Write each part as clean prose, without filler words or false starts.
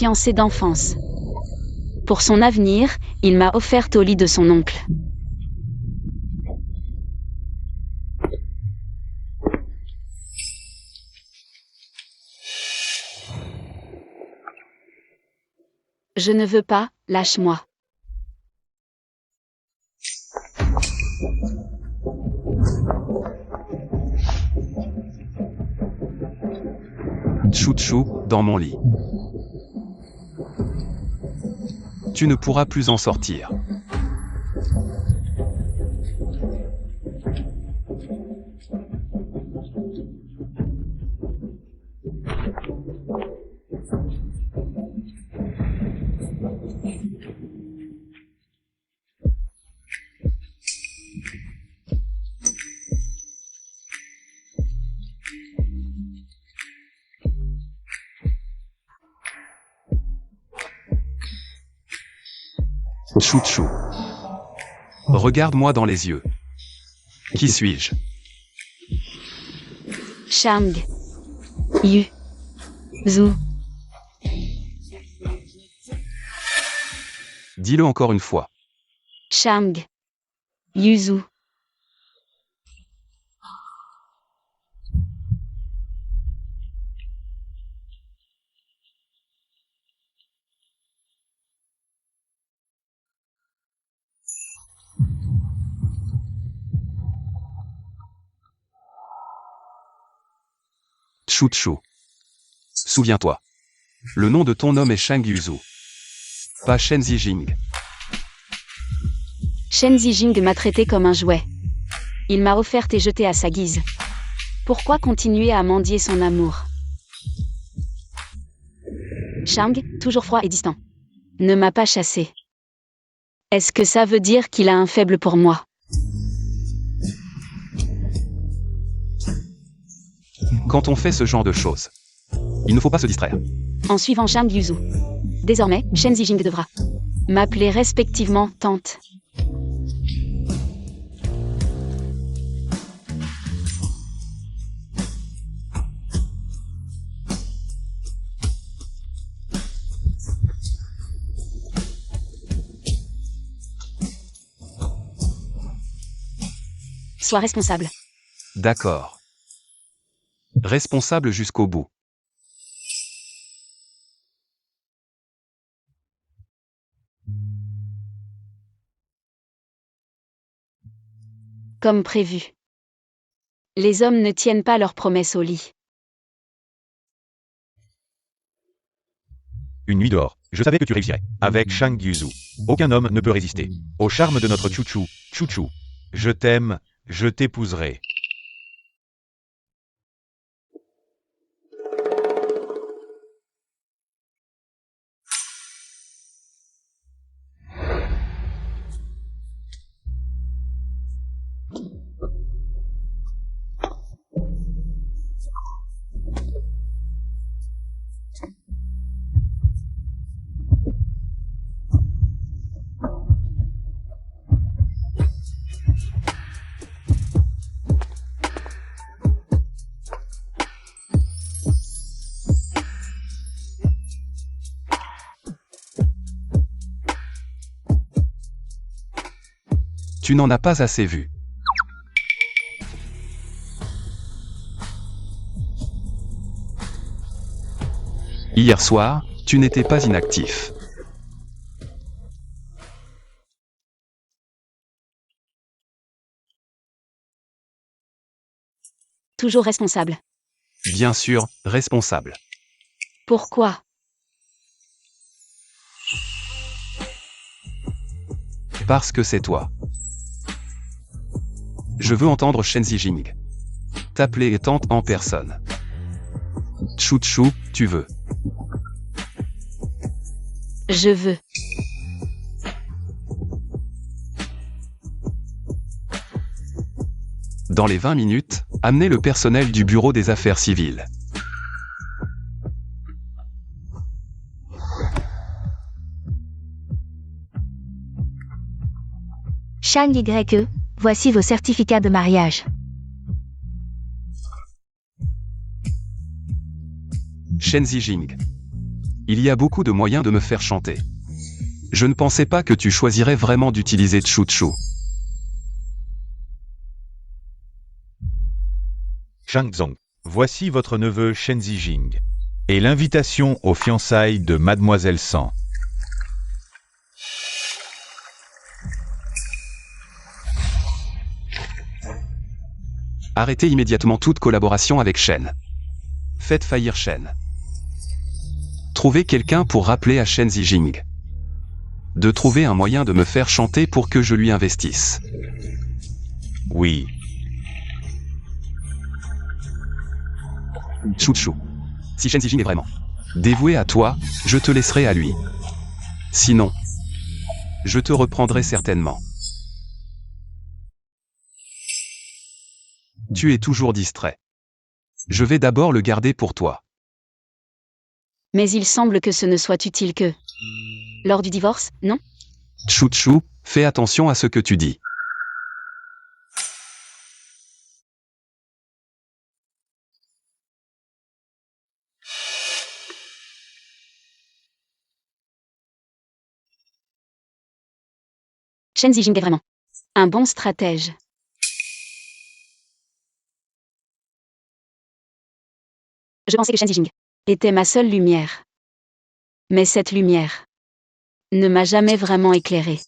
fiancée d'enfance. Pour son avenir, il m'a offerte au lit de son oncle. Je ne veux pas, lâche-moi. Chou-chou, dans mon lit. Tu ne pourras plus en sortir. Chou-chou. Regarde-moi dans les yeux. Qui suis-je? Shang. Yu. Zhu. Dis-le encore une fois. Shang. Yuzu. Chou-chou. Souviens-toi. Le nom de ton homme est Shang Yuzu. Pas Shen Zijing. Shen Zijing m'a traité comme un jouet. Il m'a offert et jeté à sa guise. Pourquoi continuer à mendier son amour? Shang, toujours froid et distant, ne m'a pas chassé. Est-ce que ça veut dire qu'il a un faible pour moi? Quand on fait ce genre de choses, il ne faut pas se distraire. En suivant Shang Yuzu. Désormais, Shen Zijing devra m'appeler respectivement tante. Sois responsable. D'accord. Responsable jusqu'au bout. Comme prévu. Les hommes ne tiennent pas leurs promesses au lit. Une nuit dehors, je savais que tu réussirais. Avec Shang Yuzu. Aucun homme ne peut résister au charme de notre chouchou. Chouchou. Je t'aime, je t'épouserai. Tu n'en as pas assez vu. Hier soir, tu n'étais pas inactif. Toujours responsable. Bien sûr, responsable. Pourquoi? Parce que c'est toi. Je veux entendre Shen Zijing t'appeler tante en personne. Chou-chou, tu veux. Je veux. Dans les 20 minutes, amenez le personnel du bureau des affaires civiles. Shang YE, voici vos certificats de mariage. Shen Zijing. Il y a beaucoup de moyens de me faire chanter. Je ne pensais pas que tu choisirais vraiment d'utiliser Chou-Chou. Shangzong, voici votre neveu Shen Zijing. Et l'invitation aux fiançailles de Mademoiselle San. Arrêtez immédiatement toute collaboration avec Shen. Faites faillir Shen. Trouvez quelqu'un pour rappeler à Shen Zijing de trouver un moyen de me faire chanter pour que je lui investisse. Oui. Chou-Chou. Si Shen Zijing est vraiment dévoué à toi, je te laisserai à lui. Sinon, je te reprendrai certainement. Tu es toujours distrait. Je vais d'abord le garder pour toi. Mais il semble que ce ne soit utile que... Lors du divorce, non? Chou-Chou, fais attention à ce que tu dis. Shen Zijing est vraiment un bon stratège. Je pensais que Shen Zijing était ma seule lumière. Mais cette lumière ne m'a jamais vraiment éclairée.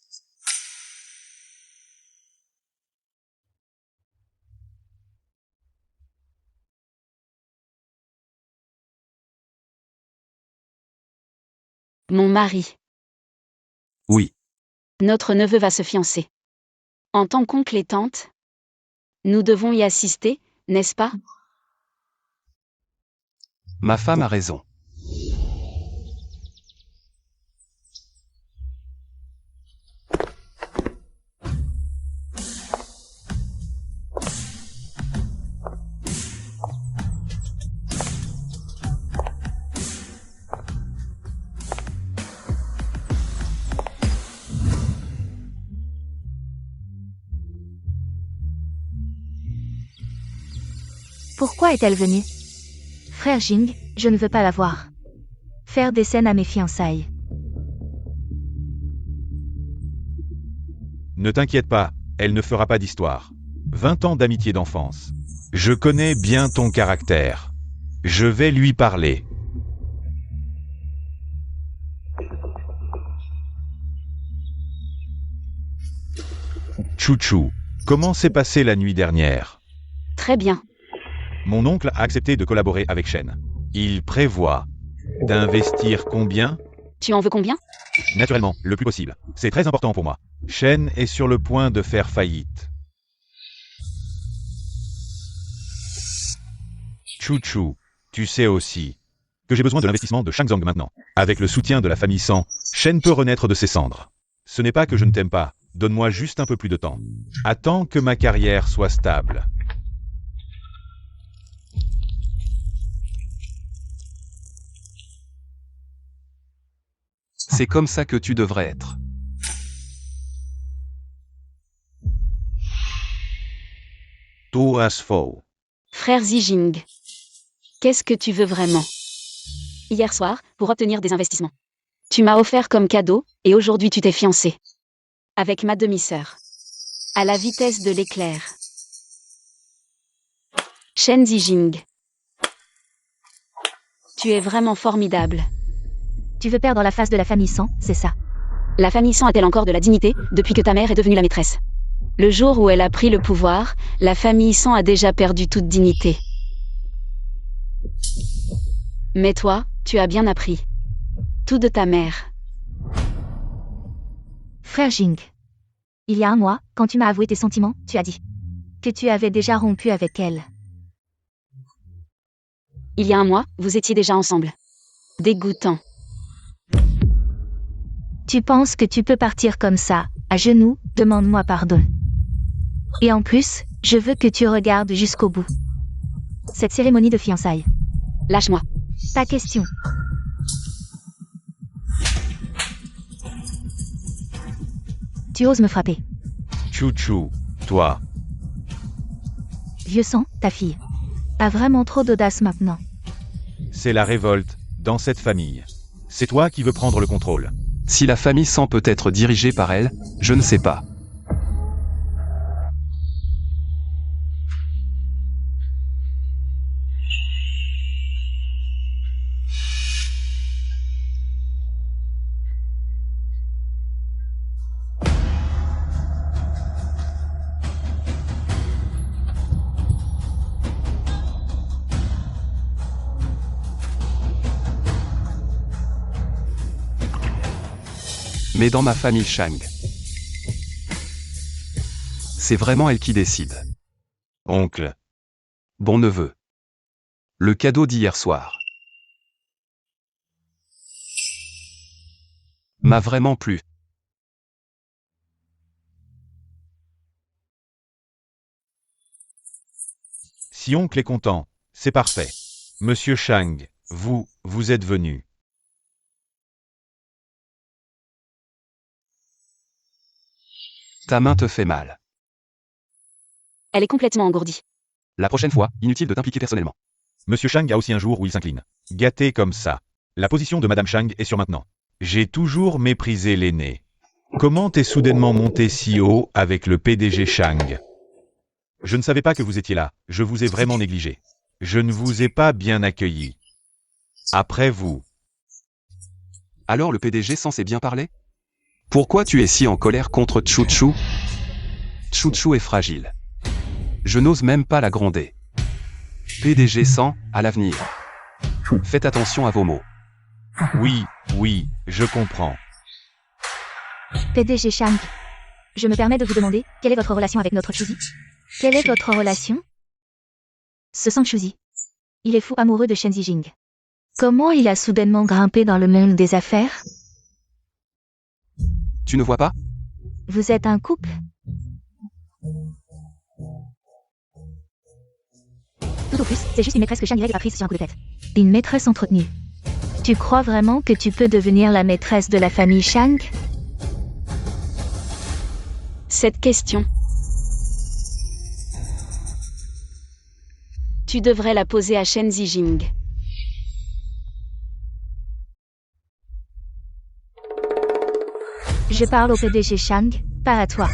Mon mari. Oui. Notre neveu va se fiancer. En tant qu'oncle et tante, nous devons y assister, n'est-ce pas? Ma femme a raison. Pourquoi est-elle venue? Frère Jing, je ne veux pas la voir. Faire des scènes à mes fiançailles. Ne t'inquiète pas, elle ne fera pas d'histoire. 20 ans d'amitié d'enfance. Je connais bien ton caractère. Je vais lui parler. Chou-Chou, comment s'est passée la nuit dernière? Très bien. Mon oncle a accepté de collaborer avec Shen. Il prévoit d'investir combien? Tu en veux combien? Naturellement, le plus possible. C'est très important pour moi. Shen est sur le point de faire faillite. Chou-Chou, tu sais aussi que j'ai besoin de l'investissement de Shangzong maintenant. Avec le soutien de la famille San, Shen peut renaître de ses cendres. Ce n'est pas que je ne t'aime pas, donne-moi juste un peu plus de temps. Attends que ma carrière soit stable. C'est comme ça que tu devrais être. Tu as faux. Frère Zijing, qu'est-ce que tu veux vraiment? Hier soir, pour obtenir des investissements, tu m'as offert comme cadeau, et aujourd'hui tu t'es fiancé. Avec ma demi-sœur. À la vitesse de l'éclair. Shen Zijing. Tu es vraiment formidable. Tu veux perdre la face de la famille San, c'est ça? La famille San a-t-elle encore de la dignité, depuis que ta mère est devenue la maîtresse? Le jour où elle a pris le pouvoir, la famille San a déjà perdu toute dignité. Mais toi, tu as bien appris. Tout de ta mère. Frère Jing. Il y a un mois, quand tu m'as avoué tes sentiments, tu as dit que tu avais déjà rompu avec elle. Il y a un mois, vous étiez déjà ensemble. Dégoûtant. Tu penses que tu peux partir comme ça, à genoux, demande-moi pardon. Et en plus, je veux que tu regardes jusqu'au bout. Cette cérémonie de fiançailles. Lâche-moi. Pas question. Tu oses me frapper. Chou-Chou, toi. Vieux sang, ta fille. A vraiment trop d'audace maintenant. C'est la révolte dans cette famille. C'est toi qui veux prendre le contrôle. Si la famille Sang peut être dirigée par elle, je ne sais pas. Mais dans ma famille Shang, c'est vraiment elle qui décide. Oncle. Bon neveu. Le cadeau d'hier soir m'a vraiment plu. Si oncle est content, c'est parfait. Monsieur Shang, vous êtes venu. Ta main te fait mal. Elle est complètement engourdie. La prochaine fois, inutile de t'impliquer personnellement. Monsieur Shang a aussi un jour où il s'incline. Gâté comme ça. La position de Madame Shang est sur maintenant. J'ai toujours méprisé l'aîné. Comment t'es soudainement monté si haut avec le PDG Shang? Je ne savais pas que vous étiez là. Je vous ai vraiment négligé. Je ne vous ai pas bien accueilli. Après vous. Alors le PDG Sang s'est bien parlé? Pourquoi tu es si en colère contre Tchou-Tchou? Tchou-Tchou est fragile. Je n'ose même pas la gronder. PDG Sang, à l'avenir. Faites attention à vos mots. Oui, je comprends. PDG Shang. Je me permets de vous demander, quelle est votre relation avec notre Chuzi? Quelle est votre relation? Ce Sang Chuzi. Il est fou amoureux de Shen Zijing. Comment il a soudainement grimpé dans le monde des affaires? Tu ne vois pas? Vous êtes un couple? Tout au plus, c'est juste une maîtresse que Shang Yi a prise sur un coup de tête. Une maîtresse entretenue. Tu crois vraiment que tu peux devenir la maîtresse de la famille Shang? Cette question, tu devrais la poser à Shen Zijing. Je parle au PDG Shang, pas à toi.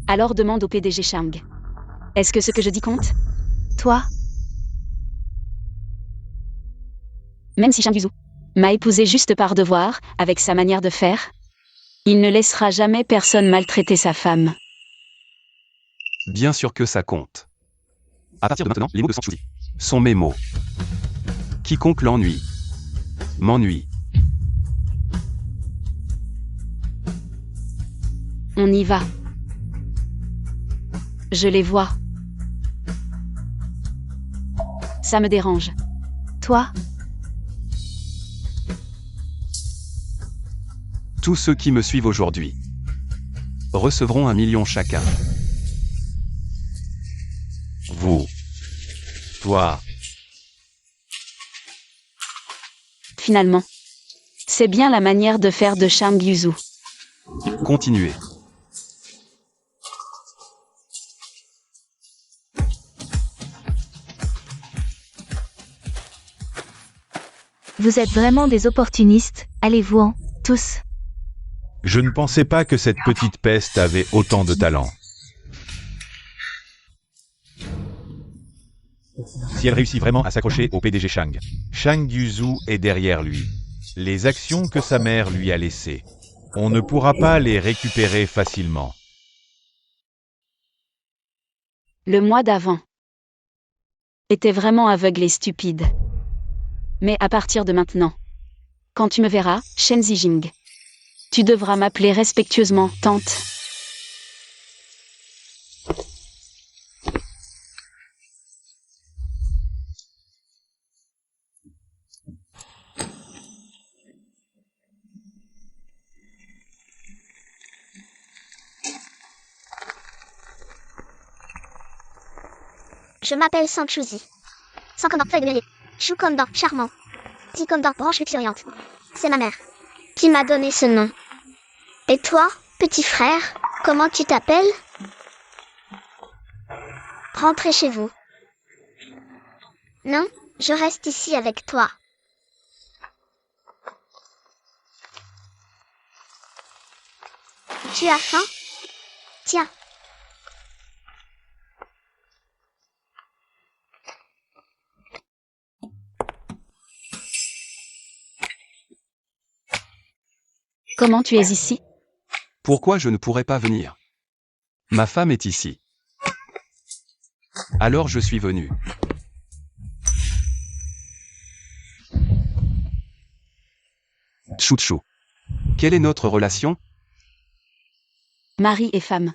Alors demande au PDG Shang. Est-ce que ce que je dis compte? Toi? Même si Shang Yuzu m'a épousé juste par devoir, avec sa manière de faire, il ne laissera jamais personne maltraiter sa femme. Bien sûr que ça compte. À partir de maintenant, les mots de Sang Chuzi sont mes mots. Quiconque l'ennuie m'ennuie. On y va. Je les vois. Ça me dérange. Toi? Tous ceux qui me suivent aujourd'hui recevront 1 million chacun. Vous. Toi. Finalement, c'est bien la manière de faire de Shang Yuzu. Continuez. Vous êtes vraiment des opportunistes, allez-vous-en, tous. Je ne pensais pas que cette petite peste avait autant de talent. Si elle réussit vraiment à s'accrocher au PDG Shang, Shang Yuzu est derrière lui. Les actions que sa mère lui a laissées, on ne pourra pas les récupérer facilement. Le mois d'avant était vraiment aveugle et stupide. Mais à partir de maintenant, quand tu me verras, Shen Zijing, tu devras m'appeler respectueusement tante. Je m'appelle Sang Chuzi. Sang comme dans feuille de mûrier. Chou comme dans charmant. Ti comme dans branche luxuriante. C'est ma mère qui m'a donné ce nom. Et toi, petit frère, comment tu t'appelles? Rentrez chez vous. Non, je reste ici avec toi. Tu as faim? Tiens. Comment tu es ici? Pourquoi je ne pourrais pas venir? Ma femme est ici. Alors je suis venu. Chouchou. Quelle est notre relation? Mari et femme.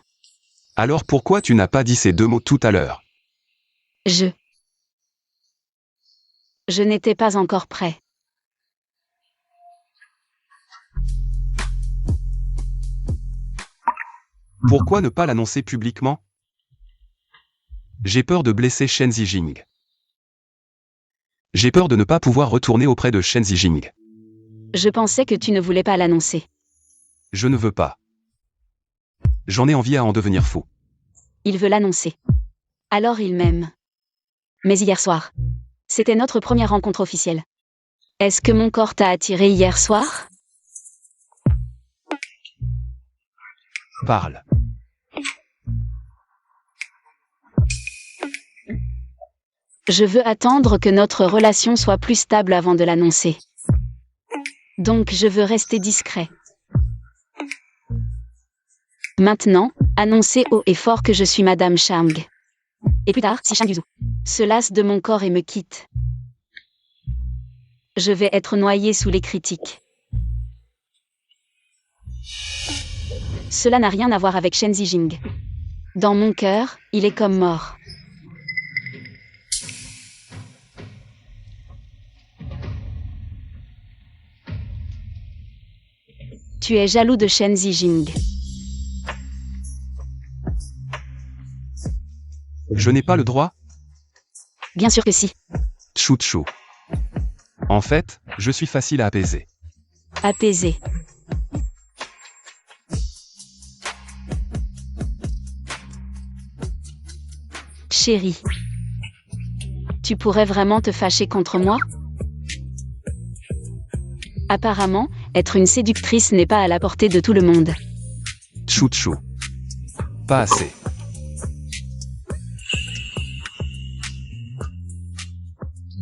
Alors pourquoi tu n'as pas dit ces deux mots tout à l'heure? Je n'étais pas encore prêt. Pourquoi ne pas l'annoncer publiquement? J'ai peur de blesser Shen Zijing. J'ai peur de ne pas pouvoir retourner auprès de Shen Zijing. Je pensais que tu ne voulais pas l'annoncer. Je ne veux pas. J'en ai envie à en devenir fou. Il veut l'annoncer. Alors il m'aime. Mais hier soir, c'était notre première rencontre officielle. Est-ce que mon corps t'a attiré hier soir? Parle. Je veux attendre que notre relation soit plus stable avant de l'annoncer. Donc je veux rester discret. Maintenant, annoncer haut et fort que je suis Madame Chang. Et plus tard, si Chang Yuzu se lasse de mon corps et me quitte, je vais être noyée sous les critiques. Cela n'a rien à voir avec Shen Zijing. Dans mon cœur, il est comme mort. Tu es jaloux de Shen Zijing. Je n'ai pas le droit? Bien sûr que si. Chouchou. En fait, je suis facile à apaiser. Apaisé. Chérie. Tu pourrais vraiment te fâcher contre moi? Apparemment, être une séductrice n'est pas à la portée de tout le monde. Chouchou. Pas assez.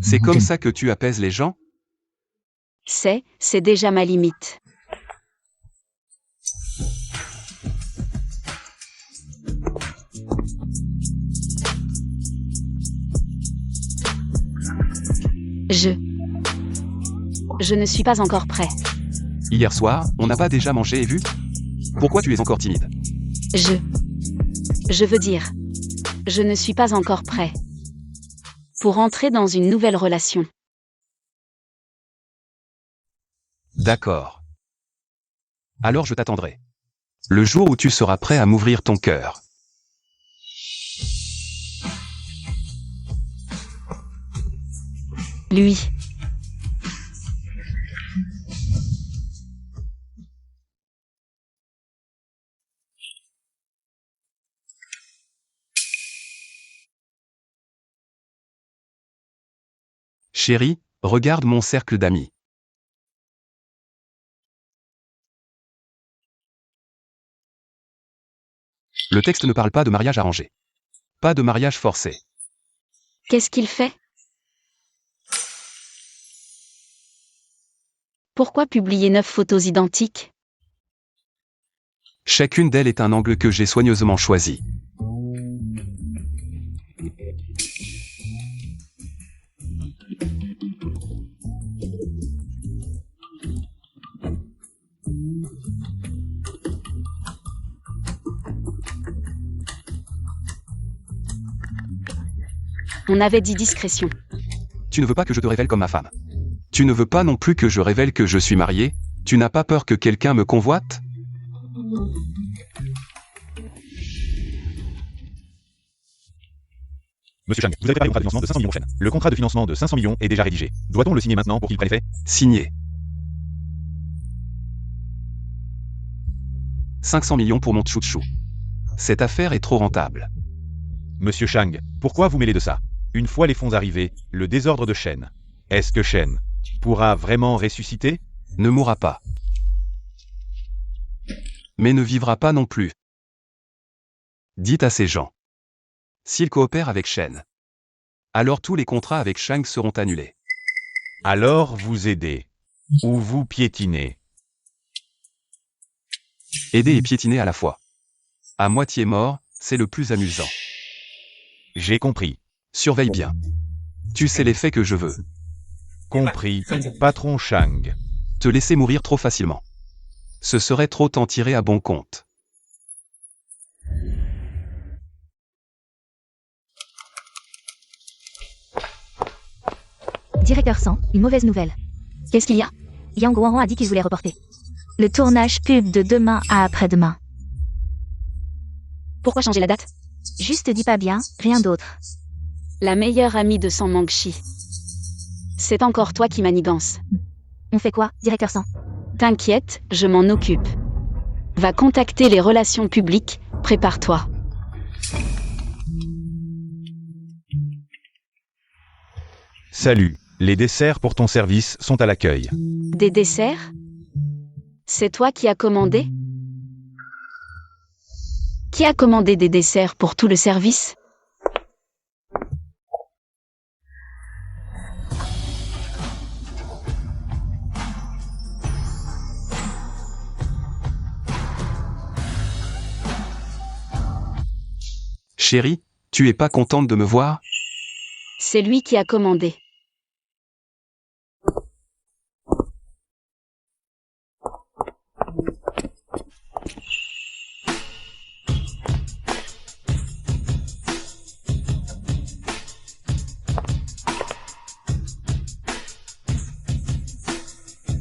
C'est comme ça que tu apaises les gens? C'est déjà ma limite. Je ne suis pas encore prêt. Hier soir, on n'a pas déjà mangé et vu? Pourquoi tu es encore timide? Je veux dire, je ne suis pas encore prêt. Pour entrer dans une nouvelle relation. D'accord. Alors je t'attendrai. Le jour où tu seras prêt à m'ouvrir ton cœur. Lui. Chérie, regarde mon cercle d'amis. Le texte ne parle pas de mariage arrangé. Pas de mariage forcé. Qu'est-ce qu'il fait? Pourquoi publier 9 photos identiques? Chacune d'elles est un angle que j'ai soigneusement choisi. On avait dit discrétion. Tu ne veux pas que je te révèle comme ma femme. Tu ne veux pas non plus que je révèle que je suis marié. Tu n'as pas peur que quelqu'un me convoite? Monsieur Chang, vous avez préparé le contrat de financement de 500 millions Shen. Le contrat de financement de 500 millions est déjà rédigé. Doit-on le signer maintenant pour qu'il prenne effet? Signé. 500 millions pour mon chouchou. Cette affaire est trop rentable. Monsieur Chang, pourquoi vous mêlez de ça? Une fois les fonds arrivés, le désordre de Shen. Est-ce que Shen pourra vraiment ressusciter? Ne mourra pas. mais ne vivra pas non plus. Dites à ces gens. S'ils coopèrent avec Shen, alors tous les contrats avec Shang seront annulés. Alors vous aidez. Ou vous piétinez. Aider et piétiner à la fois. À moitié mort, c'est le plus amusant. J'ai compris. Surveille bien. Tu sais l'effet que je veux. Compris, patron Shang. Te laisser mourir trop facilement. Ce serait trop t'en tirer à bon compte. Directeur 100, une mauvaise nouvelle. Qu'est-ce qu'il y a? Yang Guangran a dit qu'il voulait reporter le tournage pub de demain à après-demain. Pourquoi changer la date? Juste dis pas bien, rien d'autre. La meilleure amie de San Mangshi. C'est encore toi qui manigance. On fait quoi, directeur 100? T'inquiète, je m'en occupe. Va contacter les relations publiques, prépare-toi. Salut, les desserts pour ton service sont à l'accueil. Des desserts? C'est toi qui as commandé? Qui a commandé des desserts pour tout le service? Chérie, tu es pas contente de me voir? C'est lui qui a commandé.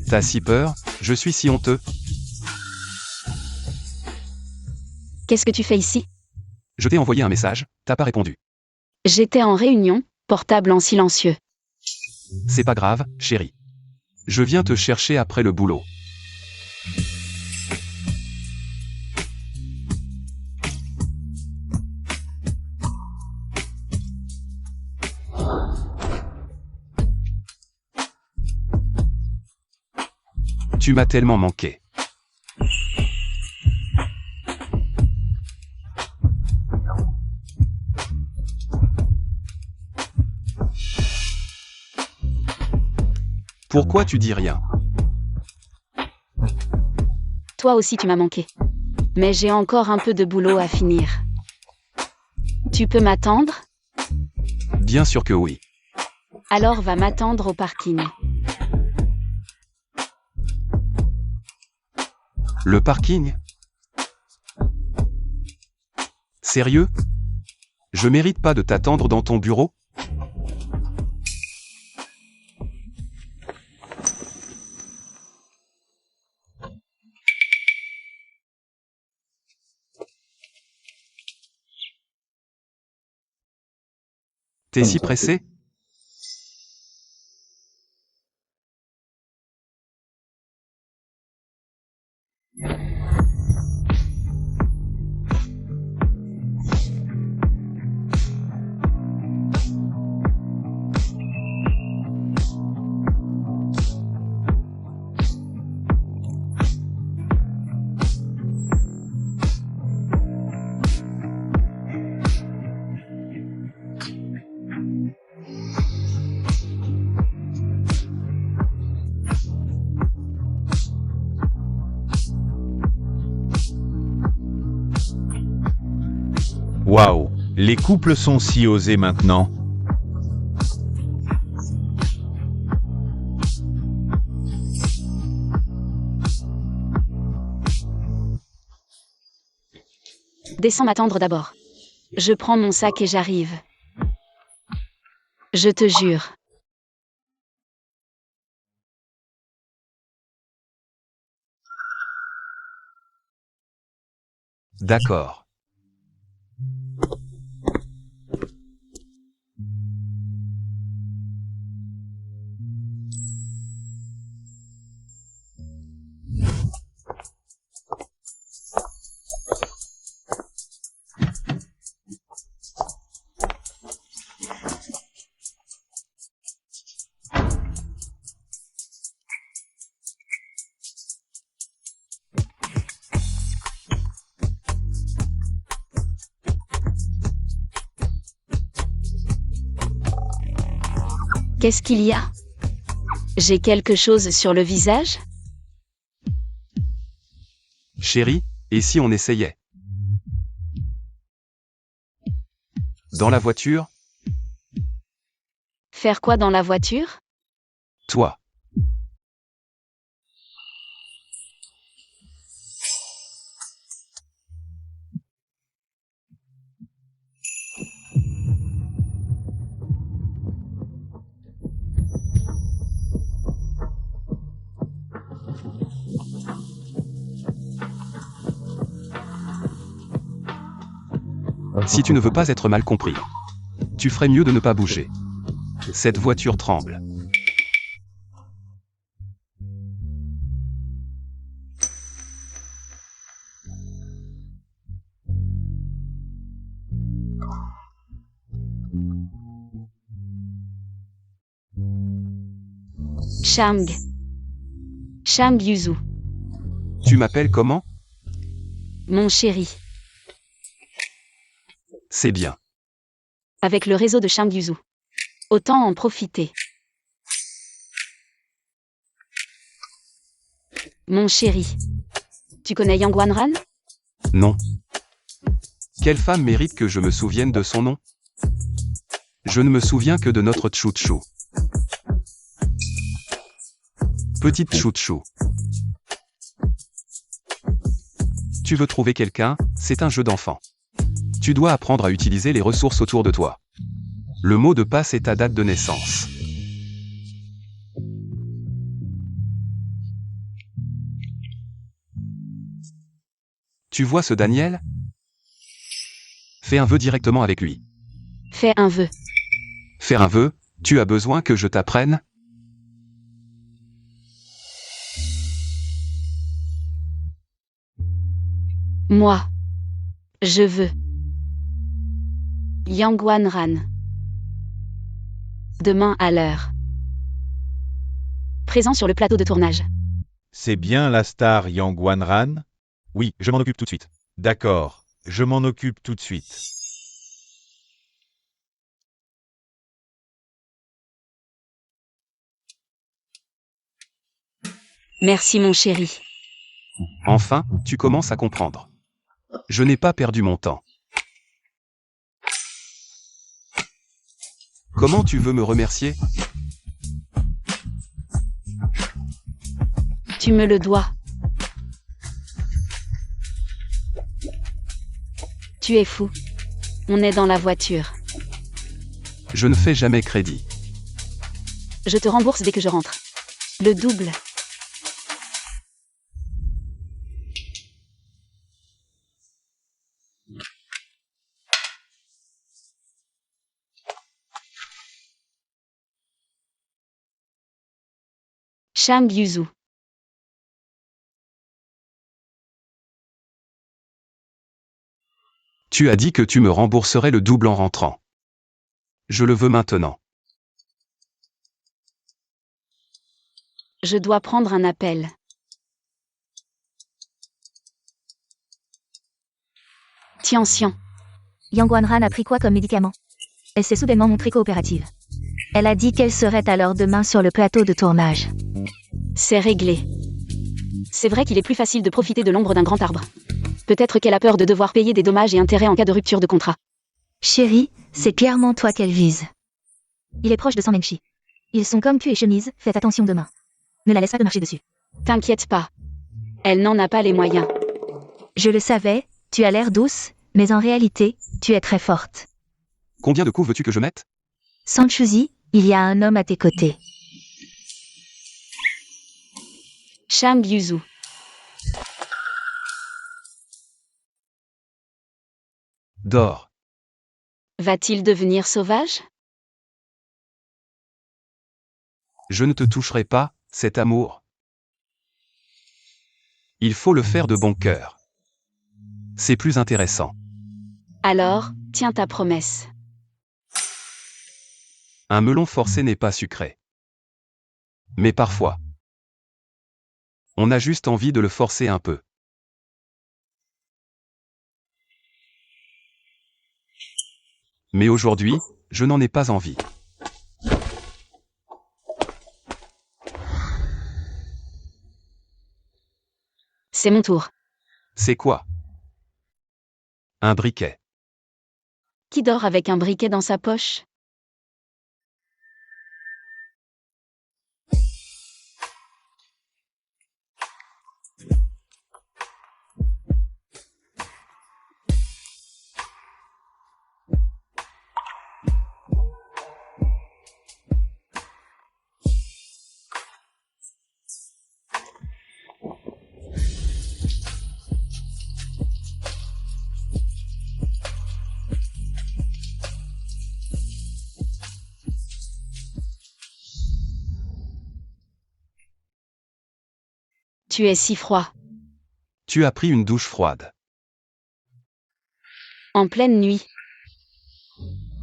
T'as si peur, je suis si honteux. Qu'est-ce que tu fais ici? Je t'ai envoyé un message, t'as pas répondu. J'étais en réunion, portable en silencieux. C'est pas grave, chérie. Je viens te chercher après le boulot. Tu m'as tellement manqué. Pourquoi tu dis rien? Toi aussi tu m'as manqué. Mais j'ai encore un peu de boulot à finir. Tu peux m'attendre? Bien sûr que oui. Alors va m'attendre au parking. Le parking? Sérieux? Je mérite pas de t'attendre dans ton bureau? T'es si pressé? Waouh, les couples sont si osés maintenant. Descends m'attendre d'abord. Je prends mon sac et j'arrive. Je te jure. D'accord. Qu'est-ce qu'il y a? J'ai quelque chose sur le visage? Chérie, et si on essayait? Dans la voiture? Faire quoi dans la voiture? Toi. Si tu ne veux pas être mal compris, tu ferais mieux de ne pas bouger. Cette voiture tremble. Shang. Shang Yuzu. Tu m'appelles comment? Mon chéri. C'est bien. Avec le réseau de Shang Yuzu. Autant en profiter. Mon chéri. Tu connais Yang Wanran? Non. Quelle femme mérite que je me souvienne de son nom? Je ne me souviens que de notre Tchou-Tchou. Petite Tchou-Tchou. Tu veux trouver quelqu'un, c'est un jeu d'enfant. Tu dois apprendre à utiliser les ressources autour de toi. Le mot de passe est ta date de naissance. Tu vois ce Daniel? Fais un vœu directement avec lui. Fais un vœu. Faire un vœu, tu as besoin que je t'apprenne? Moi. Je veux. Yang Wanran. Demain à l'heure. Présent sur le plateau de tournage. C'est bien la star Yang Wanran? Oui, je m'en occupe tout de suite. D'accord, je m'en occupe tout de suite. Merci mon chéri. Enfin, tu commences à comprendre. Je n'ai pas perdu mon temps. Comment tu veux me remercier? Tu me le dois. Tu es fou. On est dans la voiture. Je ne fais jamais crédit. Je te rembourse dès que je rentre. Le double. Shang Yuzu. Tu as dit que tu me rembourserais le double en rentrant. Je le veux maintenant. Je dois prendre un appel. Tianxian. Yang Wanran a pris quoi comme médicament? Elle s'est soudainement montrée coopérative. Elle a dit qu'elle serait alors demain sur le plateau de tournage. C'est réglé. C'est vrai qu'il est plus facile de profiter de l'ombre d'un grand arbre. Peut-être qu'elle a peur de devoir payer des dommages et intérêts en cas de rupture de contrat. Chérie, c'est clairement toi qu'elle vise. Il est proche de Sanmenchi. Ils sont comme cul et chemise, faites attention demain. Ne la laisse pas te marcher dessus. T'inquiète pas. Elle n'en a pas les moyens. Je le savais, tu as l'air douce, mais en réalité, tu es très forte. Combien de coups veux-tu que je mette? Sanchuzi, il y a un homme à tes côtés. Shang Yuzu. Dors. Va-t-il devenir sauvage? Je ne te toucherai pas, cet amour. Il faut le faire de bon cœur. C'est plus intéressant. Alors, tiens ta promesse. Un melon forcé n'est pas sucré. Mais parfois, on a juste envie de le forcer un peu. Mais aujourd'hui, je n'en ai pas envie. C'est mon tour. C'est quoi? Un briquet. Qui dort avec un briquet dans sa poche? Tu es si froid. Tu as pris une douche froide. En pleine nuit.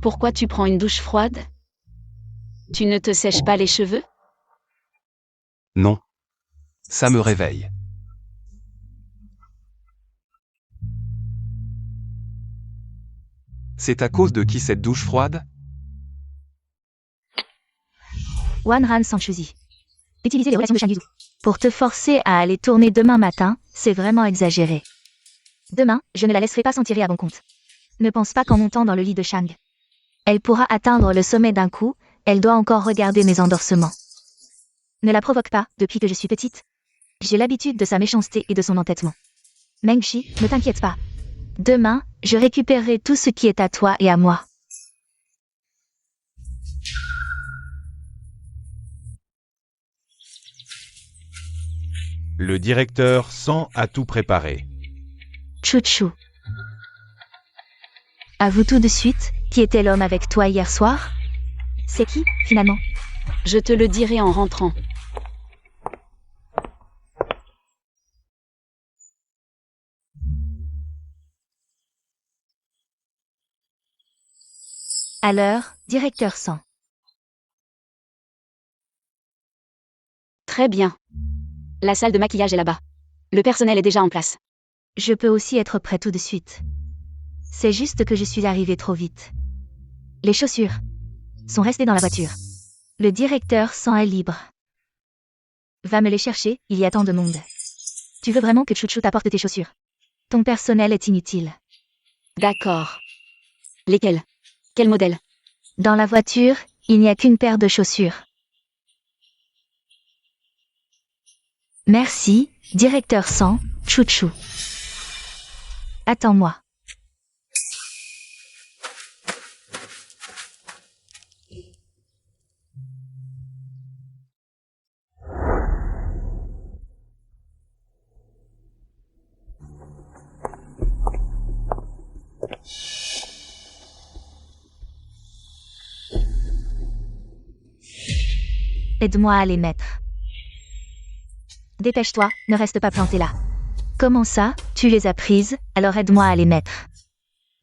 Pourquoi tu prends une douche froide? Tu ne te sèches pas les cheveux? Non. Ça me réveille. C'est à cause de qui cette douche froide? Wanran sans Chuzi. Utiliser les relations de Shang Yuzu. Pour te forcer à aller tourner demain matin, c'est vraiment exagéré. Demain, je ne la laisserai pas s'en tirer à bon compte. Ne pense pas qu'en montant dans le lit de Shang. Elle pourra atteindre le sommet d'un coup, elle doit encore regarder mes endorsements. Ne la provoque pas, depuis que je suis petite. J'ai l'habitude de sa méchanceté et de son entêtement. Mengshi, ne t'inquiète pas. Demain, je récupérerai tout ce qui est à toi et à moi. Le directeur San a tout préparé. Chouchou. Avoue tout de suite, qui était l'homme avec toi hier soir? C'est qui, finalement? Je te le dirai en rentrant. Alors, directeur San. Très bien. La salle de maquillage est là-bas. Le personnel est déjà en place. Je peux aussi être prêt tout de suite. C'est juste que je suis arrivée trop vite. Les chaussures sont restées dans la voiture. Le directeur San est libre. Va me les chercher, il y a tant de monde. Tu veux vraiment que Chouchou t'apporte tes chaussures? Ton personnel est inutile. D'accord. Lesquels? Quel modèle? Dans la voiture, il n'y a qu'une paire de chaussures. Merci, directeur San, Chouchou. Attends-moi. Aide-moi à les mettre. Dépêche-toi, ne reste pas planté là. Comment ça, tu les as prises, alors aide-moi à les mettre.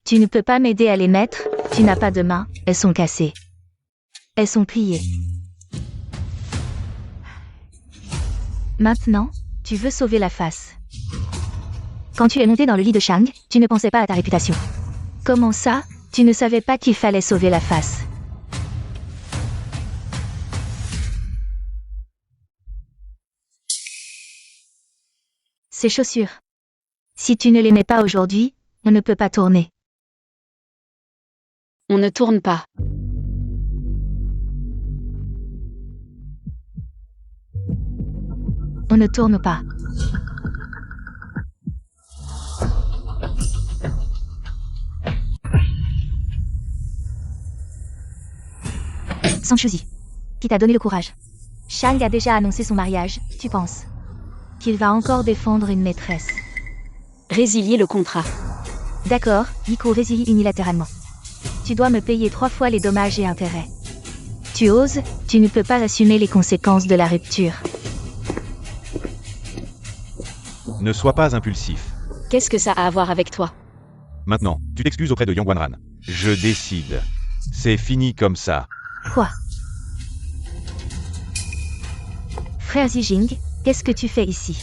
Tu ne peux pas m'aider à les mettre, tu n'as pas de main, elles sont cassées. Elles sont pliées. Maintenant, tu veux sauver la face. Quand tu es monté dans le lit de Shang, tu ne pensais pas à ta réputation. Comment ça, tu ne savais pas qu'il fallait sauver la face? Ces chaussures. Si tu ne les mets pas aujourd'hui, on ne peut pas tourner. On ne tourne pas. On ne tourne pas. Sans Chuzi. Qui t'a donné le courage? Shang a déjà annoncé son mariage, tu penses qu'il va encore défendre une maîtresse? Résilier le contrat. D'accord, Nico résilie unilatéralement. Tu dois me payer 3 fois les dommages et intérêts. Tu oses, tu ne peux pas assumer les conséquences de la rupture. Ne sois pas impulsif. Qu'est-ce que ça a à voir avec toi? Maintenant, tu t'excuses auprès de Yongwanran. Je décide. C'est fini comme ça. Quoi? Frère Zijing, qu'est-ce que tu fais ici?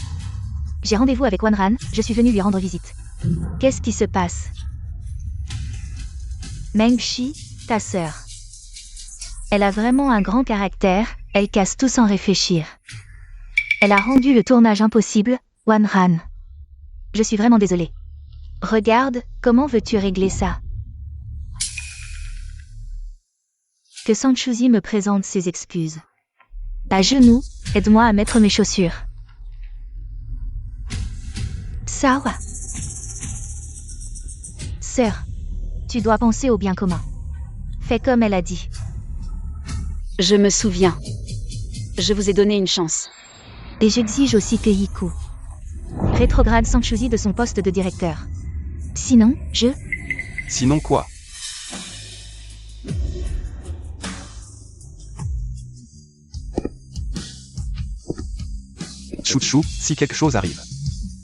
J'ai rendez-vous avec Wanran, je suis venu lui rendre visite. Qu'est-ce qui se passe? Mengshi, ta sœur. Elle a vraiment un grand caractère, elle casse tout sans réfléchir. Elle a rendu le tournage impossible, Wanran. je suis vraiment désolée. Regarde, comment veux-tu régler ça? Que Sanchuzi me présente ses excuses. À genoux, aide-moi à mettre mes chaussures. Sawa. Sœur, tu dois penser au bien commun. Fais comme elle a dit. Je me souviens. Je vous ai donné une chance. Et j'exige aussi que Yiku rétrograde Sanchuzi de son poste de directeur. Sinon, Sinon quoi? Chouchou, si quelque chose arrive,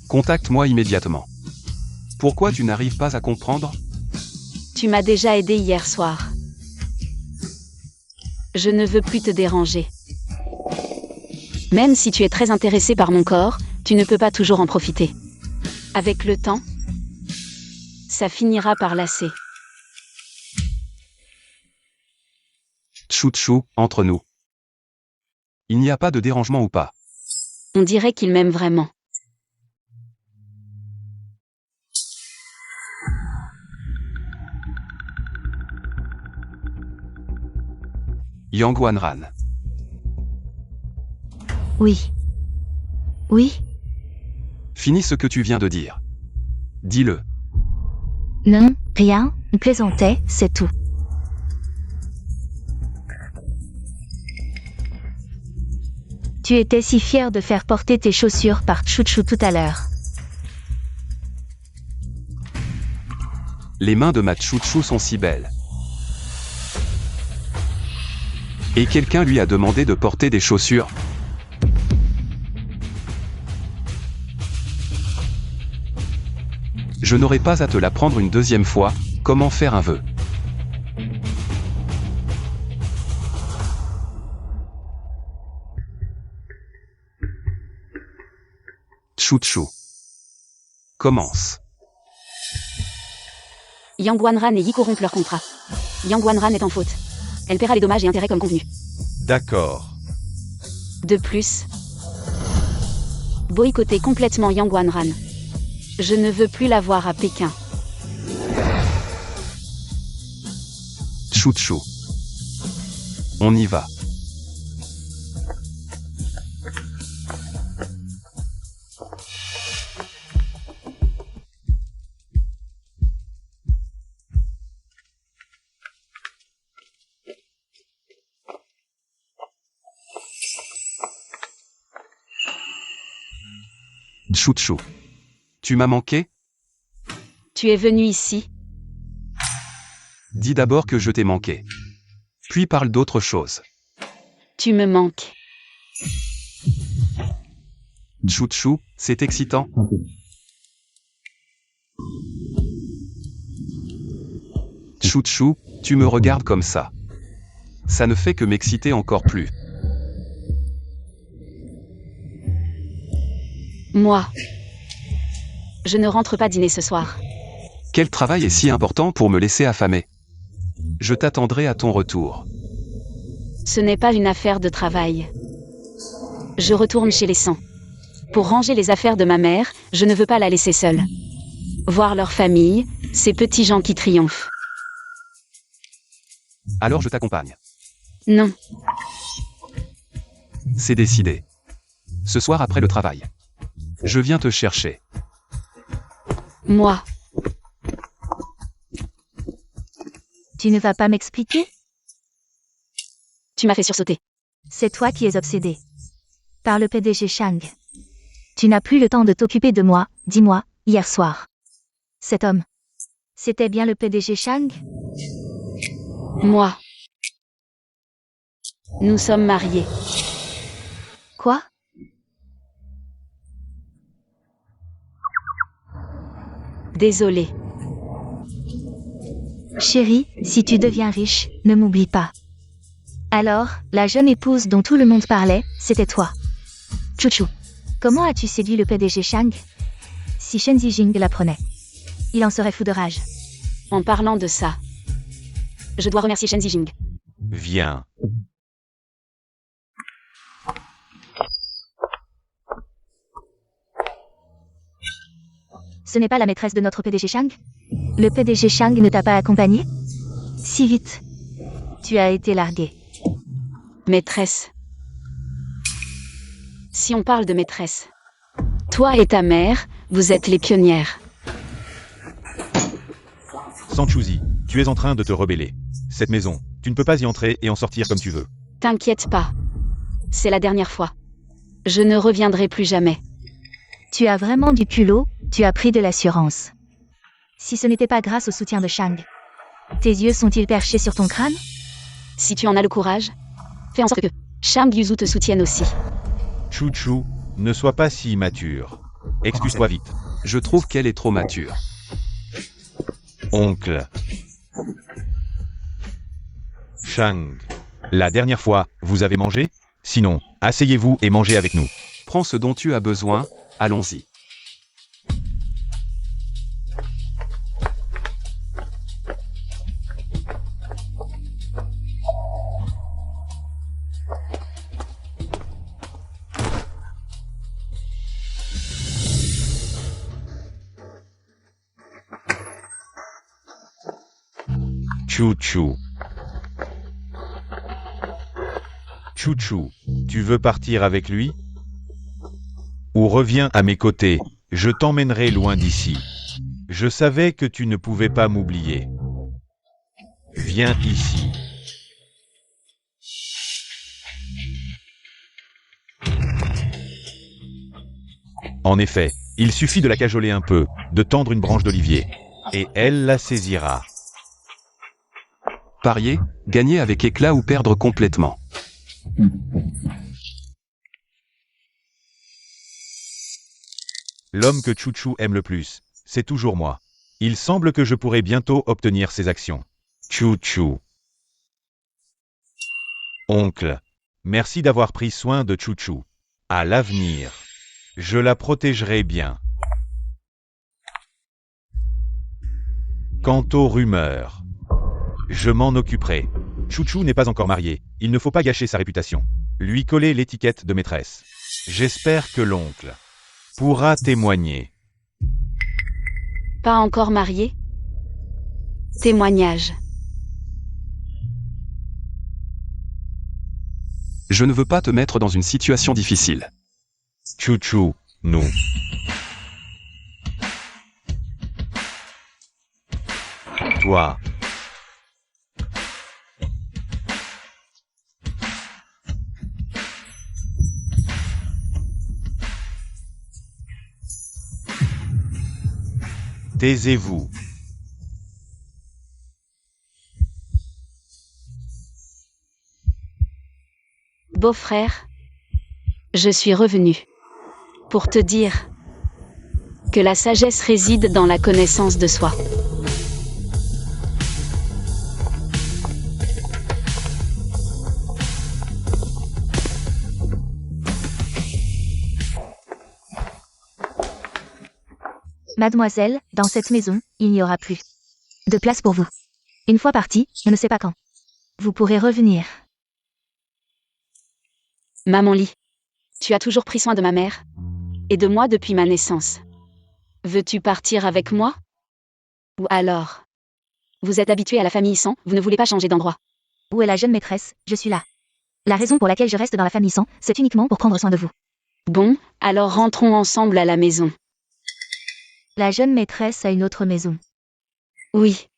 contacte-moi immédiatement. Pourquoi tu n'arrives pas à comprendre? Tu m'as déjà aidé hier soir. Je ne veux plus te déranger. Même si tu es très intéressé par mon corps, tu ne peux pas toujours en profiter. Avec le temps, ça finira par lasser. Chouchou, entre nous. Il n'y a pas de dérangement ou pas? On dirait qu'il m'aime vraiment. Yang Wanran. Oui. Oui? Finis ce que tu viens de dire. Dis-le. Non, rien, on plaisantait, c'est tout. Tu étais si fier de faire porter tes chaussures par Chouchou tout à l'heure. Les mains de ma Chouchou sont si belles. Et quelqu'un lui a demandé de porter des chaussures. Je n'aurai pas à te l'apprendre une deuxième fois, comment faire un vœu. Chouchou. Commence. Yang Wanran et Yiku rompent leur contrat. Yang Wanran est en faute. Elle paiera les dommages et intérêts comme convenu. D'accord. De plus, boycotter complètement Yang Wanran. Je ne veux plus la voir à Pékin. Chouchou. On y va. Chouchou. Tu m'as manqué? Tu es venu ici? Dis d'abord que je t'ai manqué. Puis parle d'autre chose. Tu me manques. Chouchou, c'est excitant. Chouchou, tu me regardes comme ça. Ça ne fait que m'exciter encore plus. Moi. Je ne rentre pas dîner ce soir. Quel travail est si important pour me laisser affamer? Je t'attendrai à ton retour. Ce n'est pas une affaire de travail. Je retourne chez les Sangs. Pour ranger les affaires de ma mère, je ne veux pas la laisser seule. Voir leur famille, ces petits gens qui triomphent. Alors je t'accompagne. Non, C'est décidé. Ce soir après le travail. Je viens te chercher. moi. Tu ne vas pas m'expliquer? Tu m'as fait sursauter. C'est toi qui es obsédé par le PDG Shang. Tu n'as plus le temps de t'occuper de moi, dis-moi, hier soir. Cet homme, c'était bien le PDG Shang? Moi. Nous sommes mariés. Quoi? Désolée. Chérie, si tu deviens riche, ne m'oublie pas. Alors, la jeune épouse dont tout le monde parlait, c'était toi. Chouchou. Comment as-tu séduit le PDG Shang? Si Shen Zijing l'apprenait, il en serait fou de rage. En parlant de ça, je dois remercier Shen Zijing. Viens. Ce n'est pas la maîtresse de notre PDG Shang? Le PDG Shang ne t'a pas accompagné? Si vite. Tu as été largué. Maîtresse. Si on parle de maîtresse. Toi et ta mère, vous êtes les pionnières. Sanchuzi, tu es en train de te rebeller. Cette maison, tu ne peux pas y entrer et en sortir comme tu veux. T'inquiète pas. C'est la dernière fois. Je ne reviendrai plus jamais. Tu as vraiment du culot, tu as pris de l'assurance. Si ce n'était pas grâce au soutien de Shang. Tes yeux sont-ils perchés sur ton crâne? Si tu en as le courage, fais en sorte que Shang Yuzu te soutienne aussi. Chu, ne sois pas si immature. Excuse-toi vite. Je trouve qu'elle est trop mature. Oncle. Shang. La dernière fois, vous avez mangé? Sinon, asseyez-vous et mangez avec nous. Prends ce dont tu as besoin, allons-y. Chu. Chu, tu veux partir avec lui? Ou reviens à mes côtés, je t'emmènerai loin d'ici. Je savais que tu ne pouvais pas m'oublier. Viens ici. En effet, il suffit de la cajoler un peu, de tendre une branche d'olivier, et elle la saisira. Parier, gagner avec éclat ou perdre complètement. L'homme que Chu aime le plus, c'est toujours moi. Il semble que je pourrai bientôt obtenir ses actions. Chu. Oncle, merci d'avoir pris soin de Chu. À l'avenir, je la protégerai bien. Quant aux rumeurs, je m'en occuperai. Chu n'est pas encore marié, il ne faut pas gâcher sa réputation. Lui coller l'étiquette de maîtresse. J'espère que l'oncle pourra témoigner. Pas encore marié? Témoignage. Je ne veux pas te mettre dans une situation difficile. Chu, nous. Toi. Taisez-vous. Beau-frère, je suis revenu pour te dire que la sagesse réside dans la connaissance de soi. Mademoiselle, dans cette maison, il n'y aura plus de place pour vous. Une fois parti, je ne sais pas quand. Vous pourrez revenir. Maman Li, tu as toujours pris soin de ma mère et de moi depuis ma naissance. Veux-tu partir avec moi? Ou alors, vous êtes habitué à la famille San, vous ne voulez pas changer d'endroit. Où est la jeune maîtresse? Je suis là. La raison pour laquelle je reste dans la famille San, c'est uniquement pour prendre soin de vous. Bon, alors rentrons ensemble à la maison. La jeune maîtresse a une autre maison. Oui.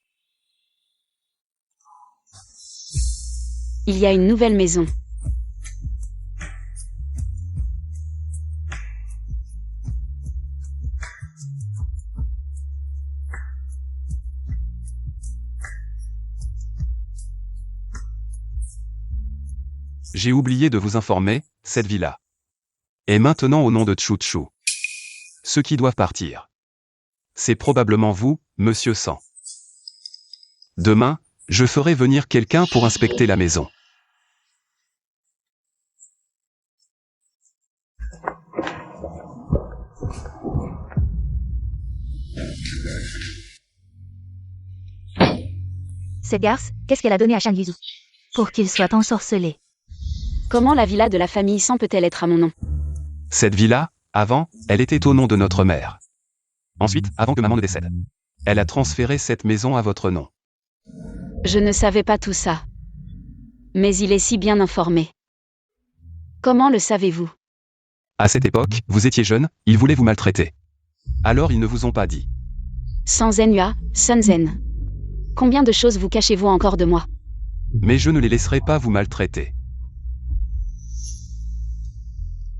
Il y a une nouvelle maison. J'ai oublié de vous informer, cette villa est maintenant au nom de Chu. Ceux qui doivent partir. C'est probablement vous, Monsieur San. Demain, je ferai venir quelqu'un pour inspecter la maison. Cette garce, qu'est-ce qu'elle a donné à Shang Yuzu pour qu'il soit ensorcelé? Comment la villa de la famille San peut-elle être à mon nom? Cette villa, avant, elle était au nom de notre mère. Ensuite, avant que maman ne décède, elle a transféré cette maison à votre nom. Je ne savais pas tout ça. Mais il est si bien informé. Comment le savez-vous? À cette époque, vous étiez jeune, ils voulaient vous maltraiter. Alors ils ne vous ont pas dit. Sanzenua, Sunzen. Combien de choses vous cachez-vous encore de moi? Mais je ne les laisserai pas vous maltraiter.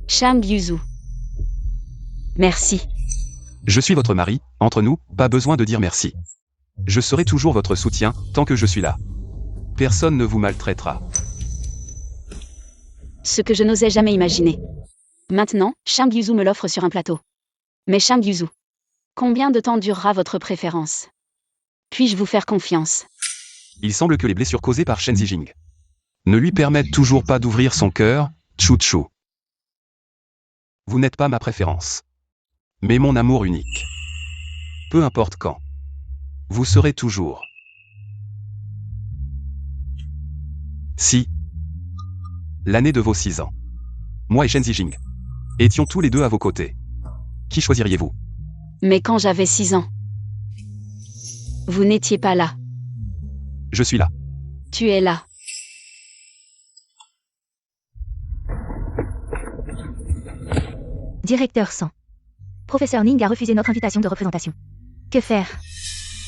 Shang Yuzu. Merci. Je suis votre mari, entre nous, pas besoin de dire merci. Je serai toujours votre soutien, tant que je suis là. Personne ne vous maltraitera. Ce que je n'osais jamais imaginer. Maintenant, Shang Yuzu me l'offre sur un plateau. Mais Shang Yuzu, combien de temps durera votre préférence? Puis-je vous faire confiance? Il semble que les blessures causées par Shen Zijing ne lui permettent toujours pas d'ouvrir son cœur, Chu. Vous n'êtes pas ma préférence. Mais mon amour unique. Peu importe quand. Vous serez toujours. Si. L'année de vos 6 ans. Moi et Shen Zijing étions tous les deux à vos côtés. Qui choisiriez-vous? Mais quand j'avais 6 ans. Vous n'étiez pas là. Je suis là. Tu es là. Directeur 100. Professeur Ning a refusé notre invitation de représentation. Que faire?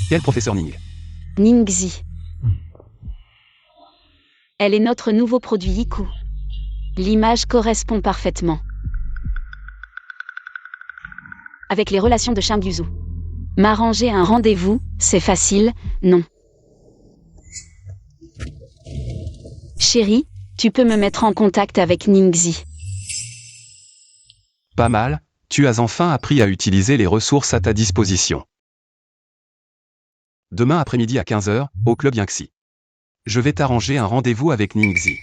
Quel professeur Ning? Ningxi. Elle est notre nouveau produit Yiku. L'image correspond parfaitement avec les relations de Shang Yuzu. M'arranger un rendez-vous, c'est facile, non. Chérie, tu peux me mettre en contact avec Ningxi. Pas mal, tu as enfin appris à utiliser les ressources à ta disposition. Demain après-midi à 15h, au club Yangxi. Je vais t'arranger un rendez-vous avec Ningxi.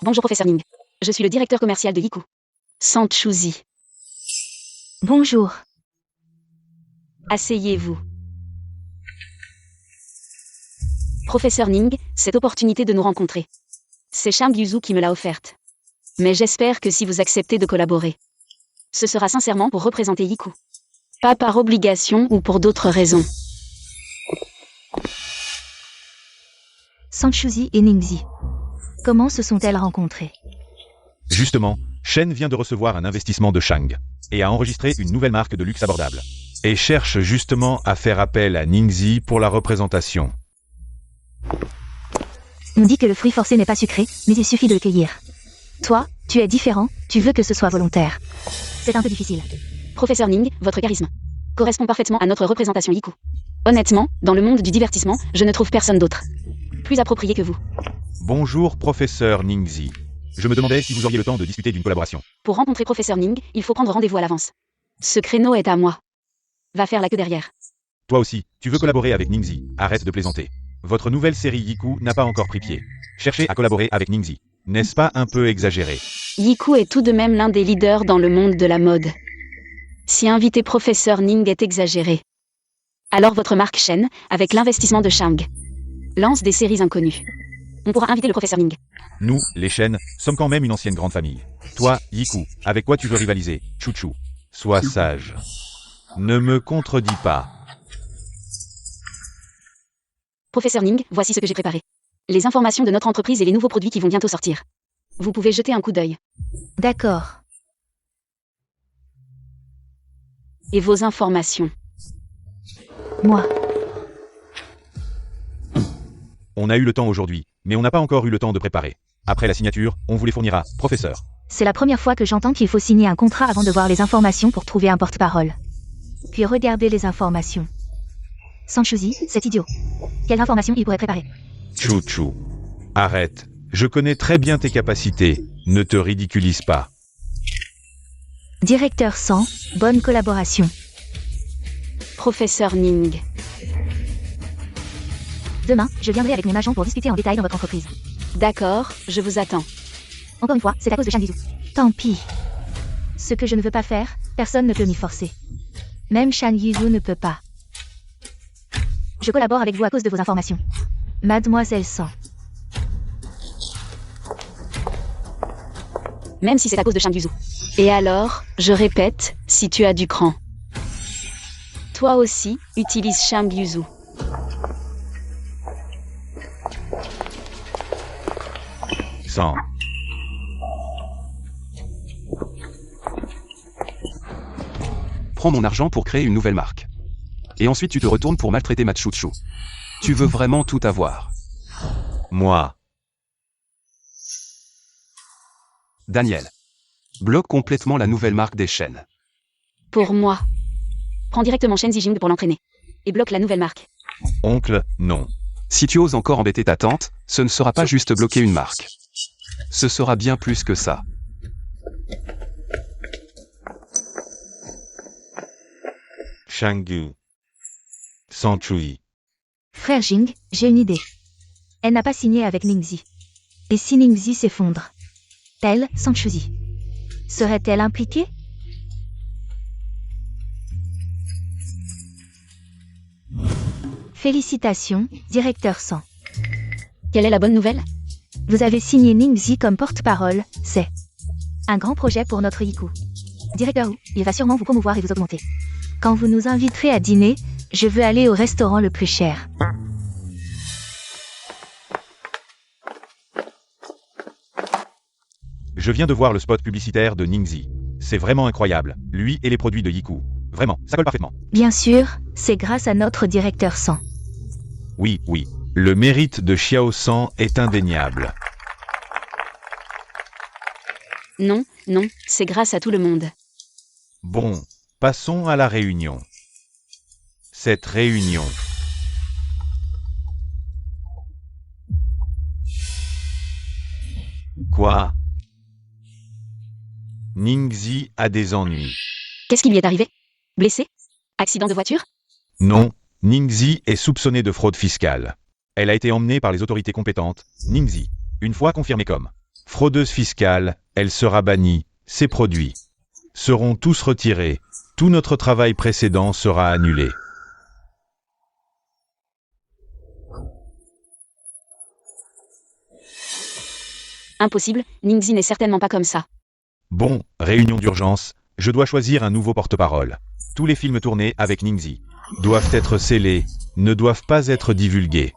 Bonjour professeur Ning. Je suis le directeur commercial de Yiku. Sant Shuzi. Bonjour. Asseyez-vous. Professeur Ning, cette opportunité de nous rencontrer. C'est Shang Yuzu qui me l'a offerte. Mais j'espère que si vous acceptez de collaborer, ce sera sincèrement pour représenter Yiku. Pas par obligation ou pour d'autres raisons. Sanchuzi et Ningxi. Comment se sont-elles rencontrées? Justement, Shen vient de recevoir un investissement de Shang et a enregistré une nouvelle marque de luxe abordable. Et cherche justement à faire appel à Ningxi pour la représentation. On dit que le fruit forcé n'est pas sucré, mais il suffit de le cueillir. Toi, tu es différent, tu veux que ce soit volontaire. C'est un peu difficile. Professeur Ning, votre charisme correspond parfaitement à notre représentation Yiku. Honnêtement, dans le monde du divertissement, je ne trouve personne d'autre plus approprié que vous. Bonjour professeur Ningxi. Je me demandais si vous auriez le temps de discuter d'une collaboration. Pour rencontrer professeur Ning, il faut prendre rendez-vous à l'avance. Ce créneau est à moi. Va faire la queue derrière. Toi aussi, tu veux collaborer avec Ningxi. Arrête de plaisanter. Votre nouvelle série Yiku n'a pas encore pris pied. Cherchez à collaborer avec Ningxi. N'est-ce pas un peu exagéré? Yiku est tout de même l'un des leaders dans le monde de la mode. Si inviter professeur Ning est exagéré, alors votre marque Shen, avec l'investissement de Shang, lance des séries inconnues. On pourra inviter le professeur Ning. Nous, les Shen, sommes quand même une ancienne grande famille. Toi, Yiku, avec quoi tu veux rivaliser? Chu. Sois sage. Ne me contredis pas. Professeur Ning, voici ce que j'ai préparé. Les informations de notre entreprise et les nouveaux produits qui vont bientôt sortir. Vous pouvez jeter un coup d'œil. D'accord. Et vos informations. Moi. On a eu le temps aujourd'hui, mais on n'a pas encore eu le temps de préparer. Après la signature, on vous les fournira, professeur. C'est la première fois que j'entends qu'il faut signer un contrat avant de voir les informations pour trouver un porte-parole. Puis regarder les informations. Sanchuzi, c'est idiot. Quelle information il pourrait préparer? Chu. Arrête. Je connais très bien tes capacités. Ne te ridiculise pas. Directeur 100, bonne collaboration. Professeur Ning. Demain, je viendrai avec mon agent pour discuter en détail dans votre entreprise. D'accord, je vous attends. Encore une fois, c'est à cause de Shang Yuzu. Tant pis. Ce que je ne veux pas faire, personne ne peut m'y forcer. Même Shang Yuzu ne peut pas. Je collabore avec vous à cause de vos informations. Mademoiselle Sang. Même si c'est à cause de Shang Yuzu. Et alors, je répète, si tu as du cran. Toi aussi, utilise Shang Yuzu. Sang. Prends mon argent pour créer une nouvelle marque. Et ensuite tu te retournes pour maltraiter ma chouchou. Tu veux vraiment tout avoir. Moi. Daniel. Bloque complètement la nouvelle marque des chaînes. Pour moi. Prends directement Shen Zijing pour l'entraîner. Et bloque la nouvelle marque. Oncle, non. Si tu oses encore embêter ta tante, ce ne sera pas juste bloquer une marque. Ce sera bien plus que ça. Shanggu. Sanchui. Frère Jing, j'ai une idée. Elle n'a pas signé avec Ningxi. Et si Ningxi s'effondre? Elle, Sanchui. Serait-elle impliquée? Félicitations, directeur Sang. Quelle est la bonne nouvelle? Vous avez signé Ningxi comme porte-parole, c'est un grand projet pour notre Yiku. Directeur Wu, il va sûrement vous promouvoir et vous augmenter. Quand vous nous inviterez à dîner, je veux aller au restaurant le plus cher. Je viens de voir le spot publicitaire de Ningxi. C'est vraiment incroyable. Lui et les produits de Yiku. Vraiment, ça colle parfaitement. Bien sûr, c'est grâce à notre directeur Sang. Oui, oui. Le mérite de Xiao San est indéniable. Non, non, c'est grâce à tout le monde. Bon, passons à la réunion. Cette réunion. Quoi? Ningxi a des ennuis. Qu'est-ce qui lui est arrivé? Blessé? Accident de voiture? Non, Ningxi est soupçonnée de fraude fiscale. Elle a été emmenée par les autorités compétentes. Ningxi, une fois confirmée comme fraudeuse fiscale, elle sera bannie. Ses produits seront tous retirés. Tout notre travail précédent sera annulé. Impossible, Ningxi n'est certainement pas comme ça. Bon, réunion d'urgence, je dois choisir un nouveau porte-parole. Tous les films tournés avec Ningxi doivent être scellés, ne doivent pas être divulgués.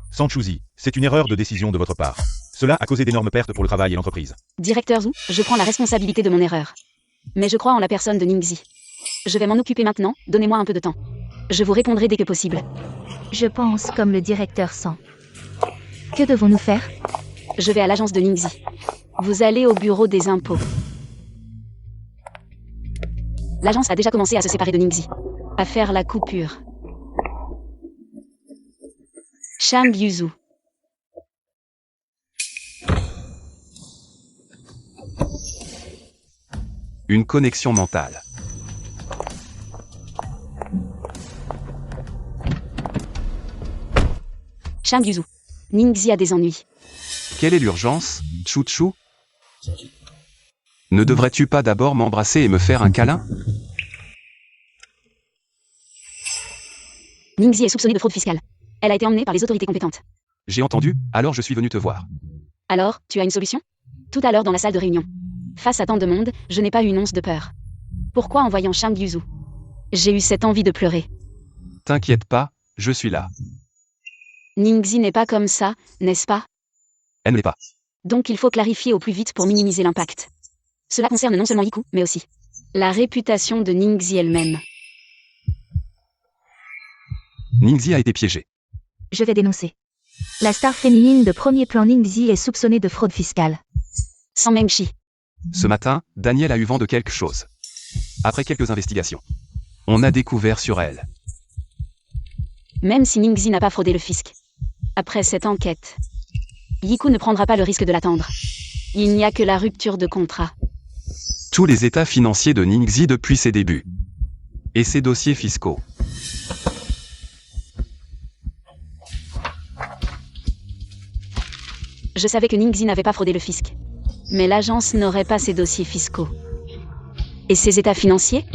Sanchui, c'est une erreur de décision de votre part. Cela a causé d'énormes pertes pour le travail et l'entreprise. Directeur Zhu, je prends la responsabilité de mon erreur. Mais je crois en la personne de Ningxi. Je vais m'en occuper maintenant, donnez-moi un peu de temps. Je vous répondrai dès que possible. Je pense comme le directeur Sang. Que devons-nous faire? Je vais à l'agence de Ningxi. Vous allez au bureau des impôts. L'agence a déjà commencé à se séparer de Ningxi. À faire la coupure. Shang Yuzu. Une connexion mentale. Shang Yuzu. Ningxi a des ennuis. Quelle est l'urgence, Chouchou? Ne devrais-tu pas d'abord m'embrasser et me faire un câlin? Ningxi est soupçonnée de fraude fiscale. Elle a été emmenée par les autorités compétentes. J'ai entendu, alors je suis venu te voir. Alors, tu as une solution? Tout à l'heure dans la salle de réunion. Face à tant de monde, je n'ai pas eu une once de peur. Pourquoi en voyant Shang Yuzu? J'ai eu cette envie de pleurer. T'inquiète pas, je suis là. Ningxi n'est pas comme ça, n'est-ce pas? Elle n'est pas. Donc il faut clarifier au plus vite pour minimiser l'impact. Cela concerne non seulement Yiku, mais aussi la réputation de Ningxi elle-même. Ningxi a été piégée. Je vais dénoncer. La star féminine de premier plan Ningxi est soupçonnée de fraude fiscale. Sans Mengshi. Ce matin, Daniel a eu vent de quelque chose. Après quelques investigations, on a découvert sur elle. Même si Ningxi n'a pas fraudé le fisc. Après cette enquête, Yiku ne prendra pas le risque de l'attendre. Il n'y a que la rupture de contrat. Tous les états financiers de Ningxi depuis ses débuts. Et ses dossiers fiscaux. Je savais que Ningxi n'avait pas fraudé le fisc. Mais l'agence n'aurait pas ses dossiers fiscaux. Et ses états financiers?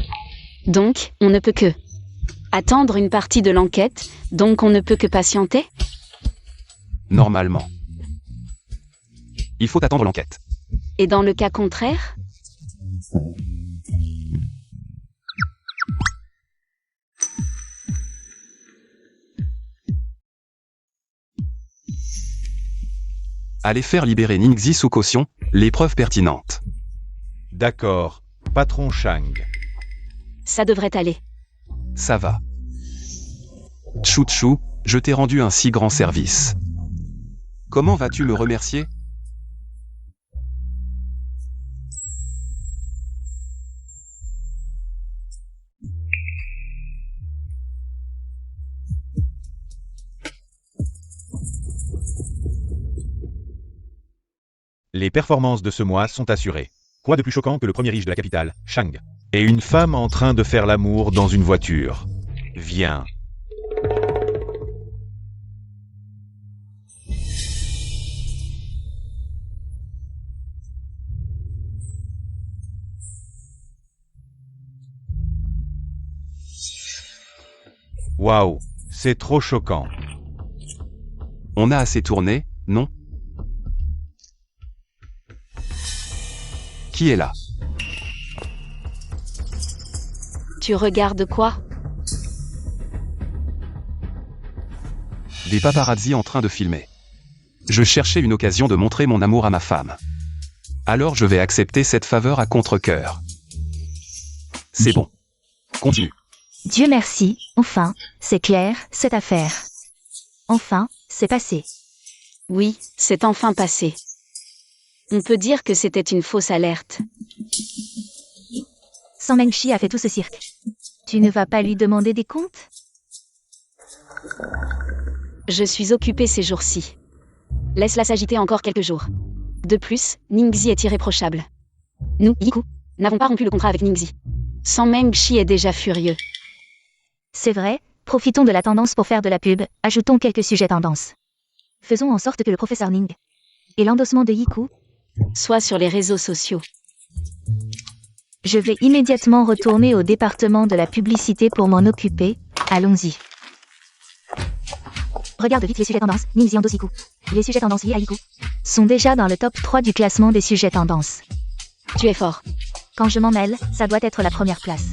Donc, on ne peut que Attendre une partie de l'enquête, donc on ne peut que patienter? Normalement. Il faut attendre l'enquête. Et dans le cas contraire? Allez faire libérer Ningxi sous caution, les preuves pertinentes. D'accord, patron Shang. Ça devrait aller. Ça va. Tchou, je t'ai rendu un si grand service. Comment vas-tu me remercier? Les performances de ce mois sont assurées. Quoi de plus choquant que le premier riche de la capitale, Shang, et une femme en train de faire l'amour dans une voiture. Viens. Waouh, c'est trop choquant. On a assez tourné, non? Qui est là? Tu regardes quoi? Des paparazzi en train de filmer. Je cherchais une occasion de montrer mon amour à ma femme. Alors je vais accepter cette faveur à contre-cœur. C'est bon. Continue. Dieu merci, enfin, c'est clair, cette affaire. Enfin, c'est passé. Oui, c'est enfin passé. On peut dire que c'était une fausse alerte. San Mengshi a fait tout ce cirque. Tu ne vas pas lui demander des comptes? Je suis occupée ces jours-ci. Laisse-la s'agiter encore quelques jours. De plus, Ningxi est irréprochable. Nous, Yiku, n'avons pas rompu le contrat avec Ningxi. San Mengshi est déjà furieux. C'est vrai, profitons de la tendance pour faire de la pub, ajoutons quelques sujets tendances. Faisons en sorte que le professeur Ning et l'endossement de Yiku, Soit sur les réseaux sociaux. je vais immédiatement retourner au département de la publicité pour m'en occuper, allons-y. Regarde vite les sujets tendances, Ningxi endosse Yiku. Les sujets tendances liés à Yiku sont déjà dans le top 3 du classement des sujets tendances. Tu es fort. Quand je m'en mêle, ça doit être la première place.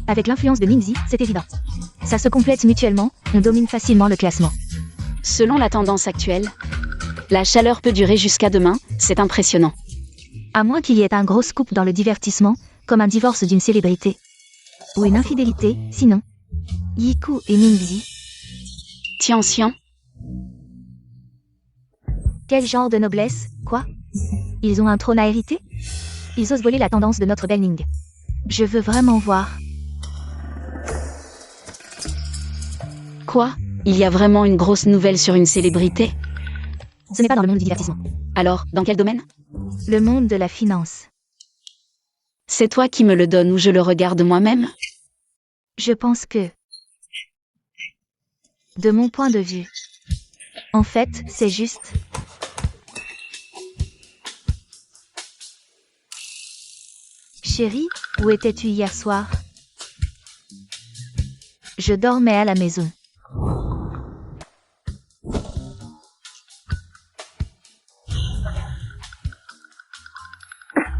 Avec l'influence de Ningxi, c'est évident. Ça se complète mutuellement, on domine facilement le classement. Selon la tendance actuelle, la chaleur peut durer jusqu'à demain, c'est impressionnant. À moins qu'il y ait un gros scoop dans le divertissement, comme un divorce d'une célébrité. Ou une infidélité, sinon. Yiku et Ningxi, Tianxian, quel genre de noblesse, quoi? Ils ont un trône à hériter? Ils osent voler la tendance de notre belle Ning. Je veux vraiment voir. quoi? Il y a vraiment une grosse nouvelle sur une célébrité? Ce n'est pas dans le monde du divertissement. Alors, dans quel domaine? Le monde de la finance. C'est toi qui me le donnes ou je le regarde moi-même? Je pense que... De mon point de vue. En fait, c'est juste... Chérie, où étais-tu hier soir? Je dormais à la maison.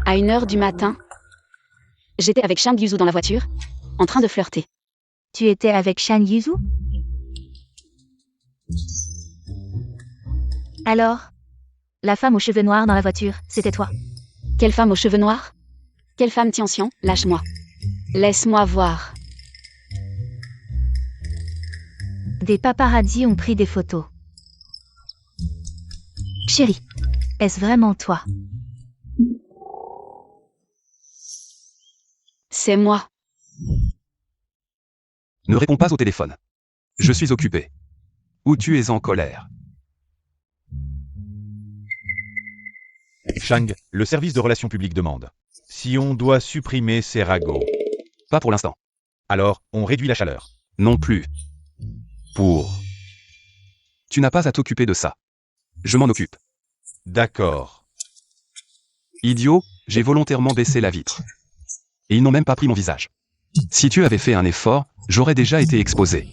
À 1h du matin, j'étais avec Shang Yuzu dans la voiture, en train de flirter. Tu étais avec Shang Yuzu? Alors? La femme aux cheveux noirs dans la voiture, c'était toi. Quelle femme aux cheveux noirs? Quelle femme Tianxian? Lâche-moi. Laisse-moi voir. Des paparazzis ont pris des photos. Chérie, est-ce vraiment toi? C'est moi. Ne réponds pas au téléphone. Je suis occupé. Ou tu es en colère. Shang, le service de relations publiques demande. Si on doit supprimer ces ragots. Pas pour l'instant. Alors, on réduit la chaleur. Non plus. Pour. Tu n'as pas à t'occuper de ça. Je m'en occupe. D'accord. Idiot, j'ai volontairement baissé la vitre. Et ils n'ont même pas pris mon visage. Si tu avais fait un effort, j'aurais déjà été exposé.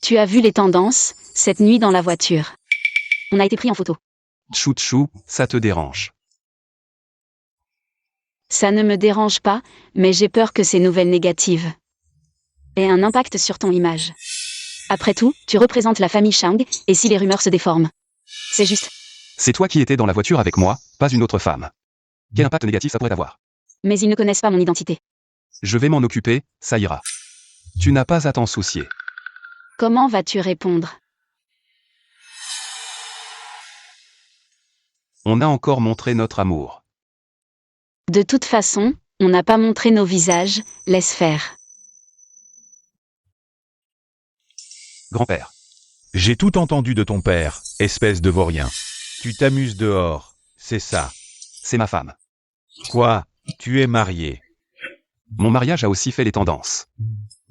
Tu as vu les tendances, cette nuit dans la voiture. On a été pris en photo. Chou, ça te dérange. Ça ne me dérange pas, mais j'ai peur que ces nouvelles négatives aient un impact sur ton image. Après tout, tu représentes la famille Chang, et si les rumeurs se déforment? C'est juste. C'est toi qui étais dans la voiture avec moi, pas une autre femme. Quel impact négatif ça pourrait avoir? Mais ils ne connaissent pas mon identité. Je vais m'en occuper, ça ira. Tu n'as pas à t'en soucier. Comment vas-tu répondre? On a encore montré notre amour. De toute façon, on n'a pas montré nos visages, laisse faire. Grand-père. J'ai tout entendu de ton père, espèce de vaurien. Tu t'amuses dehors, c'est ça. C'est ma femme. Quoi? Tu es marié. Mon mariage a aussi fait les tendances.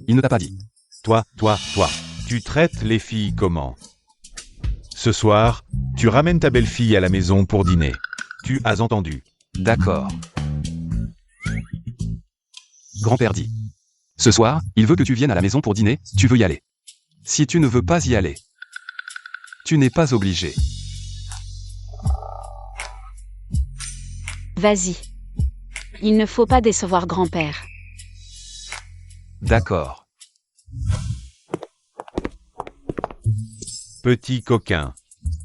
Il ne t'a pas dit. Toi. Tu traites les filles comment? Ce soir, tu ramènes ta belle-fille à la maison pour dîner. Tu as entendu? D'accord. Grand-père dit. Ce soir, il veut que tu viennes à la maison pour dîner, tu veux y aller. Si tu ne veux pas y aller, tu n'es pas obligé. Vas-y. Il ne faut pas décevoir grand-père. D'accord. Petit coquin,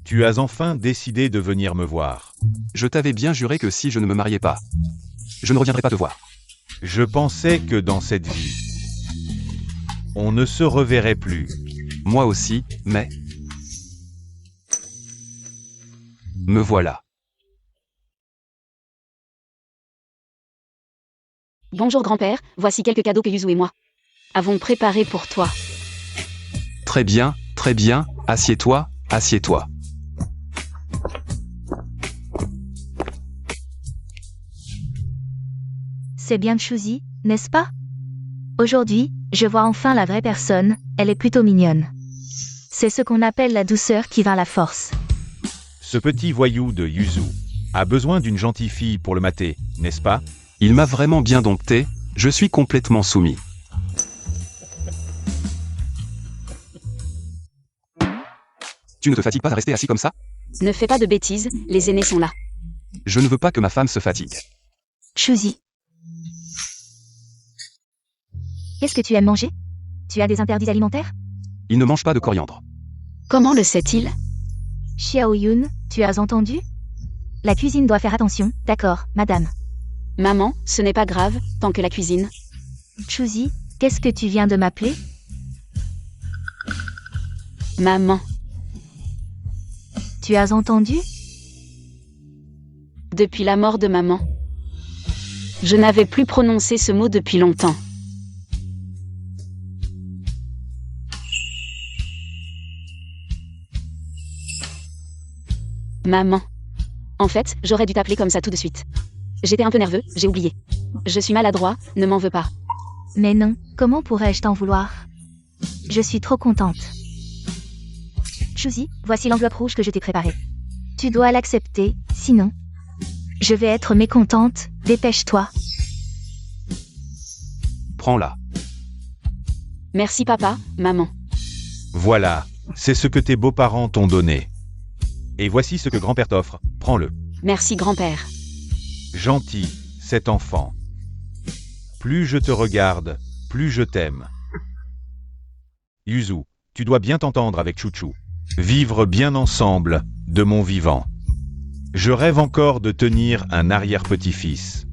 tu as enfin décidé de venir me voir. Je t'avais bien juré que si je ne me mariais pas, je ne reviendrais pas te voir. Je pensais que dans cette vie, on ne se reverrait plus. Moi aussi, mais... Me voilà. Bonjour grand-père, voici quelques cadeaux que Yuzu et moi avons préparés pour toi. Très bien, assieds-toi, assieds-toi. C'est bien Chouzi, n'est-ce pas? Aujourd'hui, je vois enfin la vraie personne, elle est plutôt mignonne. C'est ce qu'on appelle la douceur qui vint la force. Ce petit voyou de Yuzu a besoin d'une gentille fille pour le mater, n'est-ce pas? Il m'a vraiment bien dompté, je suis complètement soumis. Tu ne te fatigues pas à rester assis comme ça? Ne fais pas de bêtises, les aînés sont là. Je ne veux pas que ma femme se fatigue. Chouzi. Qu'est-ce que tu aimes manger? Tu as des interdits alimentaires? Il ne mange pas de coriandre. Comment le sait-il? Xiao Yun, tu as entendu? La cuisine doit faire attention, d'accord, madame. Maman, ce n'est pas grave, tant que la cuisine. Chouzi, qu'est-ce que tu viens de m'appeler? Maman. Tu as entendu? Depuis la mort de maman. Je n'avais plus prononcé ce mot depuis longtemps. Maman. En fait, j'aurais dû t'appeler comme ça tout de suite. J'étais un peu nerveux, j'ai oublié. Je suis maladroit, ne m'en veux pas. Mais non, comment pourrais-je t'en vouloir? Je suis trop contente. Chouzi, voici l'enveloppe rouge que je t'ai préparée. Tu dois l'accepter, sinon... Je vais être mécontente, dépêche-toi. Prends-la. Merci papa, maman. Voilà, c'est ce que tes beaux-parents t'ont donné. Et voici ce que grand-père t'offre, prends-le. Merci grand-père. Gentil, cet enfant. Plus je te regarde, plus je t'aime. Yuzu, tu dois bien t'entendre avec Chouchou. Vivre bien ensemble, de mon vivant. Je rêve encore de tenir un arrière-petit-fils.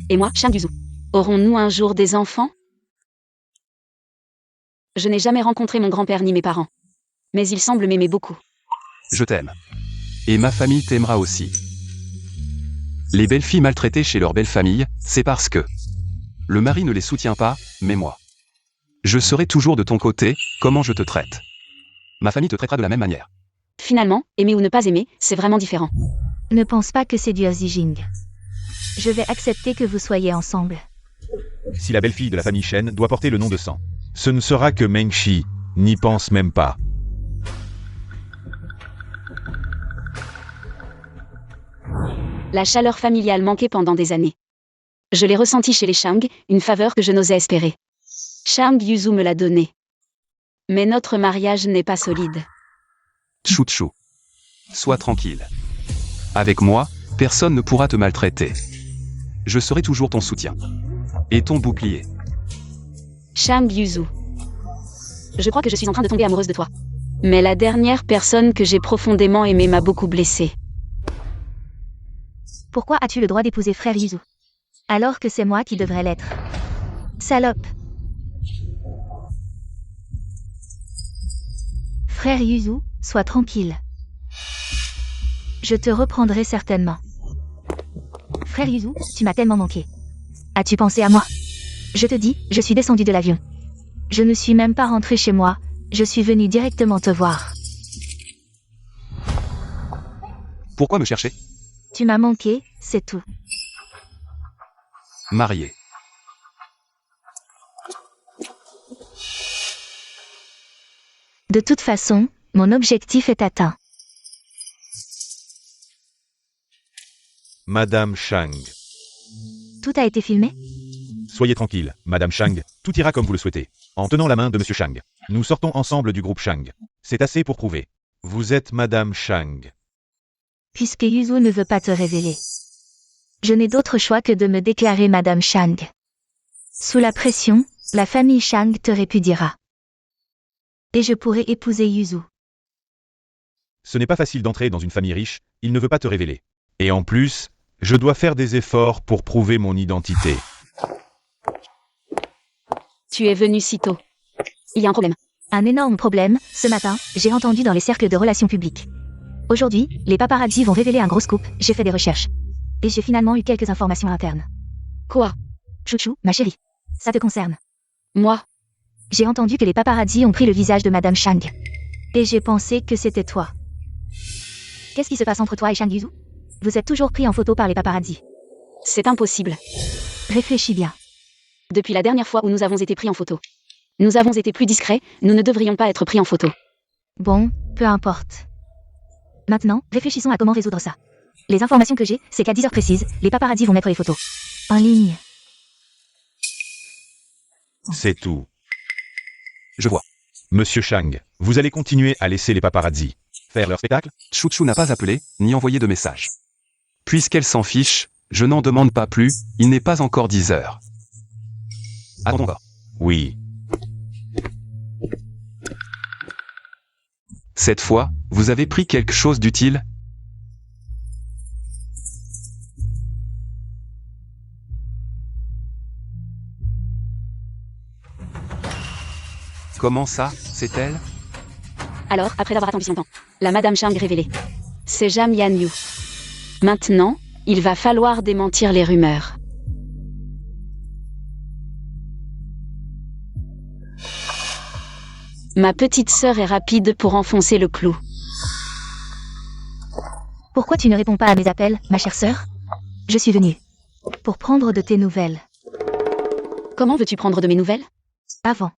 Et moi, Chang Yuzu. Aurons-nous un jour des enfants? Je n'ai jamais rencontré mon grand-père ni mes parents. Mais ils semblent m'aimer beaucoup. Je t'aime. Et ma famille t'aimera aussi. Les belles filles maltraitées chez leur belle famille, c'est parce que le mari ne les soutient pas, mais moi. Je serai toujours de ton côté, comment je te traite. Ma famille te traitera de la même manière. Finalement, aimer ou ne pas aimer, c'est vraiment différent. Ne pense pas que c'est du Zijing. Je vais accepter que vous soyez ensemble. Si la belle-fille de la famille Shen doit porter le nom de sang, ce ne sera que Mengshi, n'y pense même pas. La chaleur familiale manquait pendant des années. Je l'ai ressenti chez les Shang, une faveur que je n'osais espérer. Shang Yuzu me l'a donnée. Mais notre mariage n'est pas solide. Chou-chou. Sois tranquille. Avec moi, personne ne pourra te maltraiter. Je serai toujours ton soutien. Et ton bouclier. Shang Yuzu. Je crois que je suis en train de tomber amoureuse de toi. Mais la dernière personne que j'ai profondément aimée m'a beaucoup blessée. Pourquoi as-tu le droit d'épouser frère Yuzu? Alors que c'est moi qui devrais l'être. Salope. Frère Yuzu, sois tranquille. Je te reprendrai certainement. Frère Yuzu, tu m'as tellement manqué. As-tu pensé à moi? Je te dis, je suis descendu de l'avion. Je ne suis même pas rentré chez moi, je suis venu directement te voir. Pourquoi me chercher? Tu m'as manqué, c'est tout. Marié. De toute façon, mon objectif est atteint. Madame Shang. Tout a été filmé? Soyez tranquille, Madame Shang, tout ira comme vous le souhaitez. En tenant la main de Monsieur Shang. Nous sortons ensemble du groupe Shang. C'est assez pour prouver. Vous êtes Madame Shang. Puisque Yuzu ne veut pas te révéler. Je n'ai d'autre choix que de me déclarer Madame Shang. Sous la pression, la famille Shang te répudiera. Et je pourrai épouser Yuzu. Ce n'est pas facile d'entrer dans une famille riche, il ne veut pas te révéler. Et en plus, je dois faire des efforts pour prouver mon identité. Tu es venu si tôt. Il y a un problème. Un énorme problème, ce matin, j'ai entendu dans les cercles de relations publiques. Aujourd'hui, les paparazzi vont révéler un gros scoop, j'ai fait des recherches. Et j'ai finalement eu quelques informations internes. Quoi? Chouchou, ma chérie. Ça te concerne. Moi? J'ai entendu que les paparazzi ont pris le visage de Madame Shang. Et j'ai pensé que c'était toi. Qu'est-ce qui se passe entre toi et Shang Yuzu? Vous êtes toujours pris en photo par les paparazzi. C'est impossible. Réfléchis bien. Depuis la dernière fois où nous avons été pris en photo. Nous avons été plus discrets, nous ne devrions pas être pris en photo. Bon, peu importe. Maintenant, réfléchissons à comment résoudre ça. Les informations que j'ai, c'est qu'à 10 heures précises, les paparazzi vont mettre les photos. En ligne. C'est tout. Je vois. Monsieur Shang, vous allez continuer à laisser les paparazzi faire leur spectacle? Chouchou n'a pas appelé, ni envoyé de message. Puisqu'elle s'en fiche, je n'en demande pas plus, il n'est pas encore 10 heures. Attendons encore. Oui. Cette fois, vous avez pris quelque chose d'utile? Comment ça, c'est elle? Alors, après avoir attendu si longtemps, la Madame Shang révélée. C'est Jam Yanyu. Maintenant, il va falloir démentir les rumeurs. Ma petite sœur est rapide pour enfoncer le clou. Pourquoi tu ne réponds pas à mes appels, ma chère sœur? Je suis venue. Pour prendre de tes nouvelles. Comment veux-tu prendre de mes nouvelles? Avant.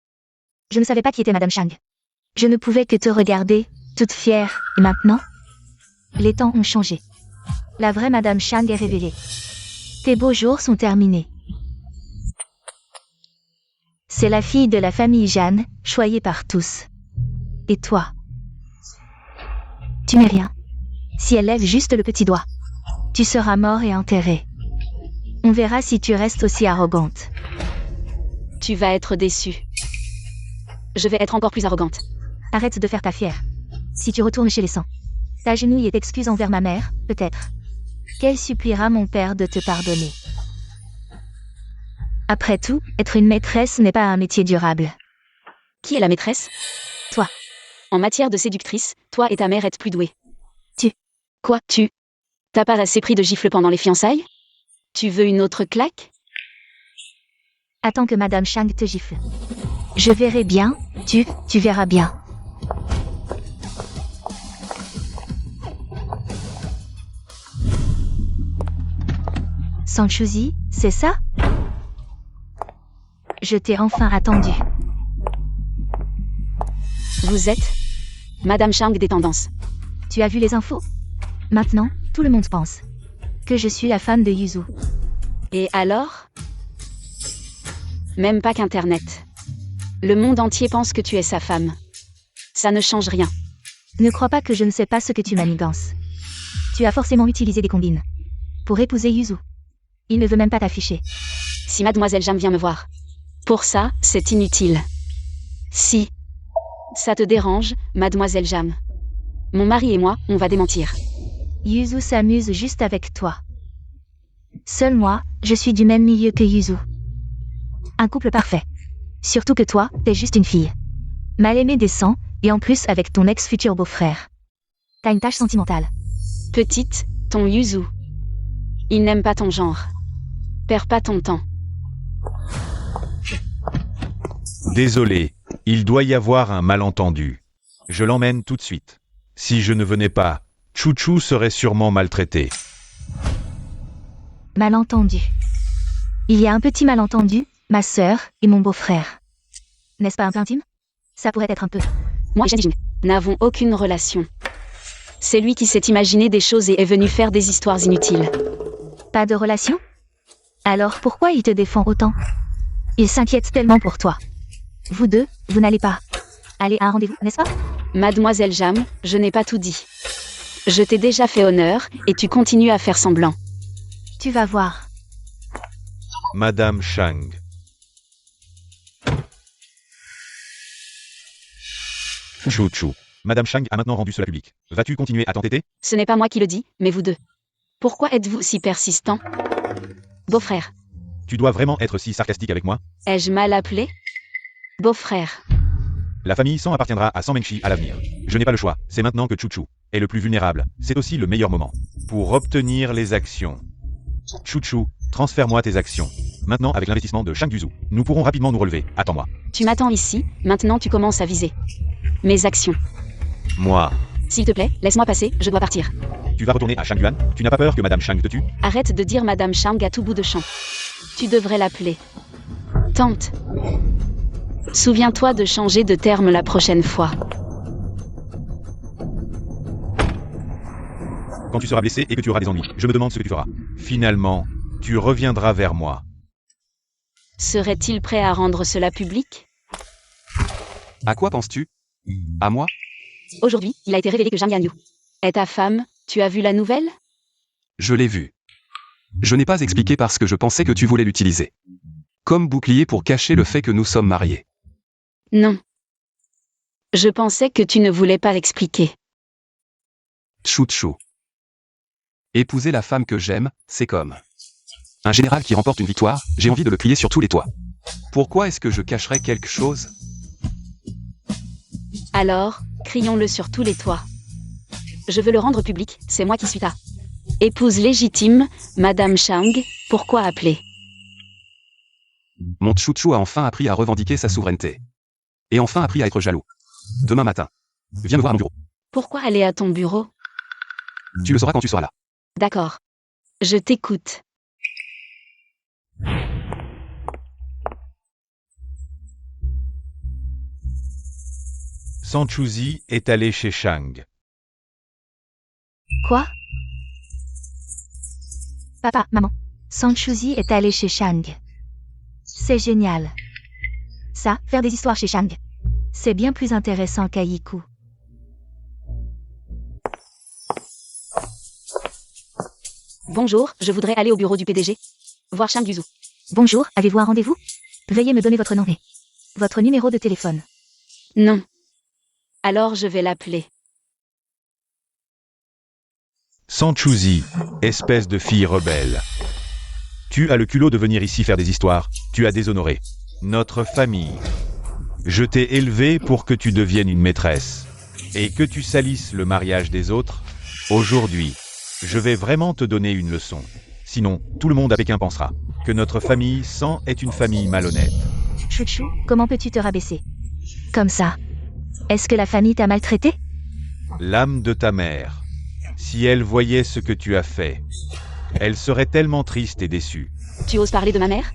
Je ne savais pas qui était Madame Shang. Je ne pouvais que te regarder, toute fière, et maintenant? Les temps ont changé. La vraie Madame Shang est révélée. Tes beaux jours sont terminés. C'est la fille de la famille Jeanne, choyée par tous. Et toi? Tu n'es rien. Si elle lève juste le petit doigt, tu seras mort et enterré. On verra si tu restes aussi arrogante. Tu vas être déçue. Je vais être encore plus arrogante. Arrête de faire ta fière. Si tu retournes chez les sangs, t'agenouilles et t'excuses envers ma mère, peut-être. Qu'elle suppliera mon père de te pardonner. Après tout, être une maîtresse n'est pas un métier durable. Qui est la maîtresse? Toi. En matière de séductrice, toi et ta mère êtes plus doués. Tu. Quoi, tu? T'as pas assez pris de gifles pendant les fiançailles? Tu veux une autre claque? Attends que Madame Shang te gifle. Je verrai bien, tu verras bien. Sanchuzi, c'est ça? Je t'ai enfin attendu. Vous êtes Madame Shang des tendances. Tu as vu les infos? Maintenant, tout le monde pense que je suis la femme de Yuzu. Et alors? Même pas qu'Internet. Le monde entier pense que tu es sa femme. Ça ne change rien. Ne crois pas que je ne sais pas ce que tu manigances. Tu as forcément utilisé des combines. Pour épouser Yuzu. Il ne veut même pas t'afficher. Si mademoiselle Jam vient me voir. Pour ça, c'est inutile. Si. Ça te dérange, mademoiselle Jam. Mon mari et moi, on va démentir. Yuzu s'amuse juste avec toi. Seul moi, je suis du même milieu que Yuzu. Un couple parfait. Surtout que toi, t'es juste une fille. Mal aimée des sangs, et en plus avec ton ex-futur beau-frère. T'as une tâche sentimentale. Petite, ton Yuzu. Il n'aime pas ton genre. Perds pas ton temps. Désolé, il doit y avoir un malentendu. Je l'emmène tout de suite. Si je ne venais pas, Chouchou serait sûrement maltraité. Malentendu. Il y a un petit malentendu, ma sœur et mon beau-frère. N'est-ce pas un peu intime? Ça pourrait être un peu. Moi et Shen n'avons aucune relation. C'est lui qui s'est imaginé des choses et est venu faire des histoires inutiles. Pas de relation? Alors pourquoi il te défend autant? Il s'inquiète tellement pour toi. Vous deux, vous n'allez pas aller à un rendez-vous, n'est-ce pas? Mademoiselle Jam, je n'ai pas tout dit. Je t'ai déjà fait honneur, et tu continues à faire semblant. Tu vas voir. Madame Shang. Chouchou. Madame Shang a maintenant rendu cela public. Vas-tu continuer à t'entêter? Ce n'est pas moi qui le dis, mais vous deux. Pourquoi êtes-vous si persistant? Beau-frère, Tu dois vraiment être si sarcastique avec moi? ai-je mal appelé? Beau-frère. La famille San appartiendra à San Mengshi à l'avenir. Je n'ai pas le choix, c'est maintenant que Chouchou est le plus vulnérable. C'est aussi le meilleur moment pour obtenir les actions. Chouchou, transfère-moi tes actions. Maintenant, avec l'investissement de Shang Yuzu, nous pourrons rapidement nous relever. Attends-moi. Tu m'attends ici, maintenant tu commences à viser. Mes actions. Moi. S'il te plaît, laisse-moi passer, je dois partir. Tu vas retourner à Shangyuan? Tu n'as pas peur que Madame Shang te tue? Arrête de dire Madame Shang à tout bout de champ. Tu devrais l'appeler tante. Souviens-toi de changer de terme la prochaine fois. Quand tu seras blessé et que tu auras des ennuis, je me demande ce que tu feras. Finalement, tu reviendras vers moi. Serait-il prêt à rendre cela public? À quoi penses-tu? À moi? Aujourd'hui, il a été révélé que Jang Yanyu est ta femme. Tu as vu la nouvelle? Je l'ai vu. Je n'ai pas expliqué parce que je pensais que tu voulais l'utiliser. Comme bouclier pour cacher le fait que nous sommes mariés. Non. Je pensais que tu ne voulais pas l'expliquer. Chouchou. Épouser la femme que j'aime, c'est comme un général qui remporte une victoire, j'ai envie de le crier sur tous les toits. Pourquoi est-ce que je cacherais quelque chose? Alors, crions-le sur tous les toits. Je veux le rendre public, c'est moi qui suis ta épouse légitime, Madame Shang, pourquoi appeler? Mon chouchou a enfin appris à revendiquer sa souveraineté. Et enfin appris à être jaloux. Demain matin. Viens me voir à mon bureau. Pourquoi aller à ton bureau? Tu le sauras quand tu seras là. D'accord. Je t'écoute. San Chuzi est allé chez Shang. Quoi? Papa, maman. San Chuzi est allé chez Shang. C'est génial. Ça, faire des histoires chez Shang. C'est bien plus intéressant qu'Aiku. Bonjour, je voudrais aller au bureau du PDG. Voir Shang Yuzu. Bonjour, avez-vous un rendez-vous? Veuillez me donner votre nom et votre numéro de téléphone. Non. Alors je vais l'appeler. San Chuzi, espèce de fille rebelle. Tu as le culot de venir ici faire des histoires. Tu as déshonoré notre famille. Je t'ai élevé pour que tu deviennes une maîtresse. Et que tu salisses le mariage des autres. Aujourd'hui, je vais vraiment te donner une leçon. Sinon, tout le monde à Pékin pensera que notre famille San est une famille malhonnête. Chouchou, comment peux-tu te rabaisser? Comme ça. Est-ce que la famille t'a maltraité? L'âme de ta mère. Si elle voyait ce que tu as fait, elle serait tellement triste et déçue. Tu oses parler de ma mère?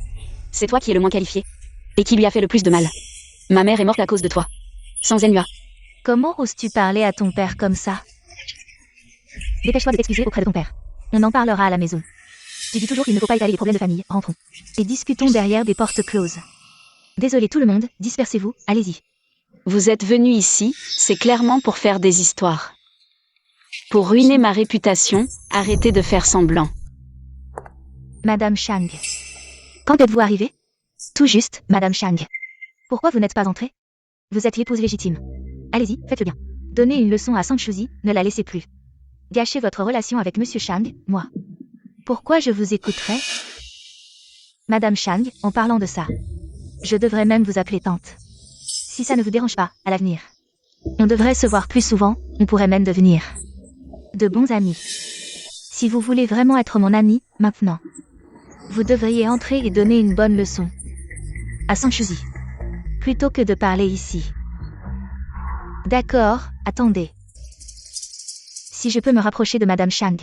C'est toi qui es le moins qualifié. Et qui lui a fait le plus de mal. Ma mère est morte à cause de toi. Sans Zenua. Comment oses-tu parler à ton père comme ça? Dépêche-toi de t'excuser auprès de ton père. On en parlera à la maison. Tu dis toujours qu'il ne faut pas étaler les problèmes de famille. Rentrons. Et discutons derrière des portes closes. Désolé tout le monde, dispersez-vous, allez-y. Vous êtes venu ici, c'est clairement pour faire des histoires. Pour ruiner ma réputation, arrêtez de faire semblant. Madame Chang. Quand êtes-vous arrivée? Tout juste, Madame Chang. Pourquoi vous n'êtes pas entrée? Vous êtes l'épouse légitime. Allez-y, faites-le bien. Donnez une leçon à Sanchuzi, ne la laissez plus. Gâchez votre relation avec Monsieur Chang, moi. Pourquoi je vous écouterais? Madame Chang, en parlant de ça. Je devrais même vous appeler tante. Si ça ne vous dérange pas, à l'avenir. On devrait se voir plus souvent, on pourrait même devenir de bons amis. Si vous voulez vraiment être mon ami, maintenant, vous devriez entrer et donner une bonne leçon à Sanchuzi, plutôt que de parler ici. D'accord, attendez. Si je peux me rapprocher de Madame Chang,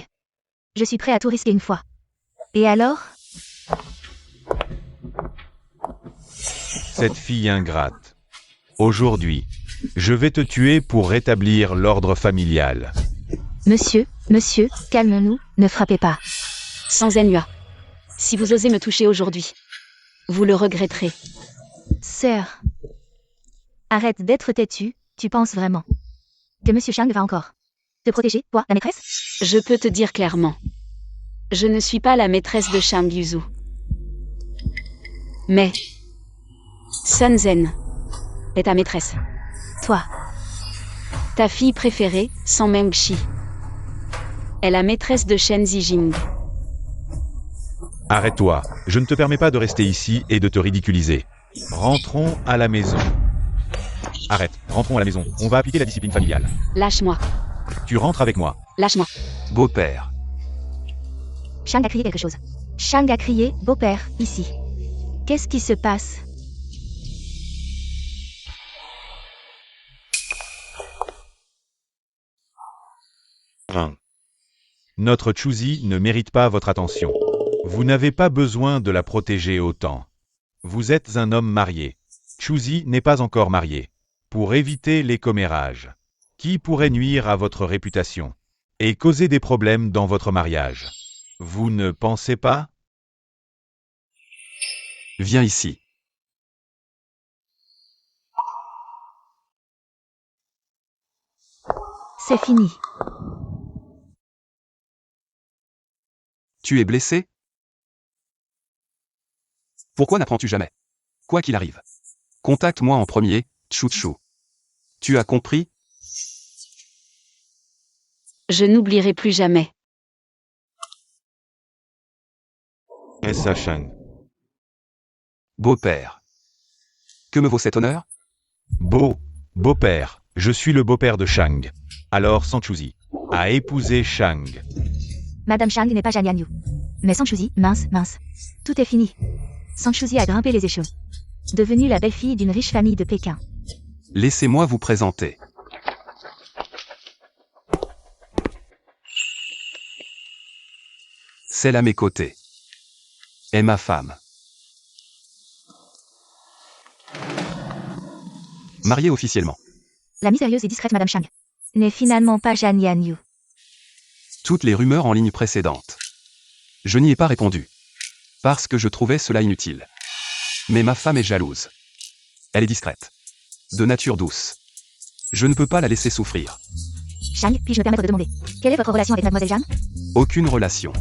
je suis prêt à tout risquer une fois. Et alors? Cette fille ingrate. Aujourd'hui, je vais te tuer pour rétablir l'ordre familial. Monsieur, calmons-nous, ne frappez pas. Sans ennui. Si vous osez me toucher aujourd'hui, vous le regretterez. Sœur. Arrête d'être têtue, tu penses vraiment que Monsieur Chang va encore te protéger, toi, la maîtresse? Je peux te dire clairement. Je ne suis pas la maîtresse de Shang Yuzu. Mais Sun Zhen est ta maîtresse. Toi. Ta fille préférée, San Mengxi, est la maîtresse de Shen Zijing. Arrête-toi, je ne te permets pas de rester ici et de te ridiculiser. Rentrons à la maison. Arrête, rentrons à la maison, on va appliquer la discipline familiale. Lâche-moi, Tu rentres avec moi. lâche-moi. Beau-père. Chang a crié quelque chose. Chang a crié, beau-père, ici. Qu'est-ce qui se passe? Notre Chuzi ne mérite pas votre attention. Vous n'avez pas besoin de la protéger autant. Vous êtes un homme marié. Chuzi n'est pas encore marié. Pour éviter les commérages, qui pourrait nuire à votre réputation et causer des problèmes dans votre mariage. Vous ne pensez pas? Viens ici. C'est fini. Tu es blessé? Pourquoi n'apprends-tu jamais? Quoi qu'il arrive. Contacte-moi en premier, Chuchu. Tu as compris? Je n'oublierai plus jamais. Essa Shang. Beau-père. Que me vaut cet honneur? Beau-père. Je suis le beau-père de Shang. Alors Sanchuzi a épousé Shang. Madame Chang n'est pas Jan Yanyu. Mais Sanchuzi, mince. Tout est fini. Sanchuzi a grimpé les échelons. Devenue la belle-fille d'une riche famille de Pékin. Laissez-moi vous présenter. Celle à mes côtés est ma femme. Mariée officiellement. La mystérieuse et discrète Madame Chang n'est finalement pas Jan Yanyu. Toutes les rumeurs en ligne précédentes. Je n'y ai pas répondu. Parce que je trouvais cela inutile. Mais ma femme est jalouse. Elle est discrète. De nature douce. Je ne peux pas la laisser souffrir. Chang, puis-je me permettre de demander, quelle est votre relation avec Mademoiselle Jeanne? Aucune relation.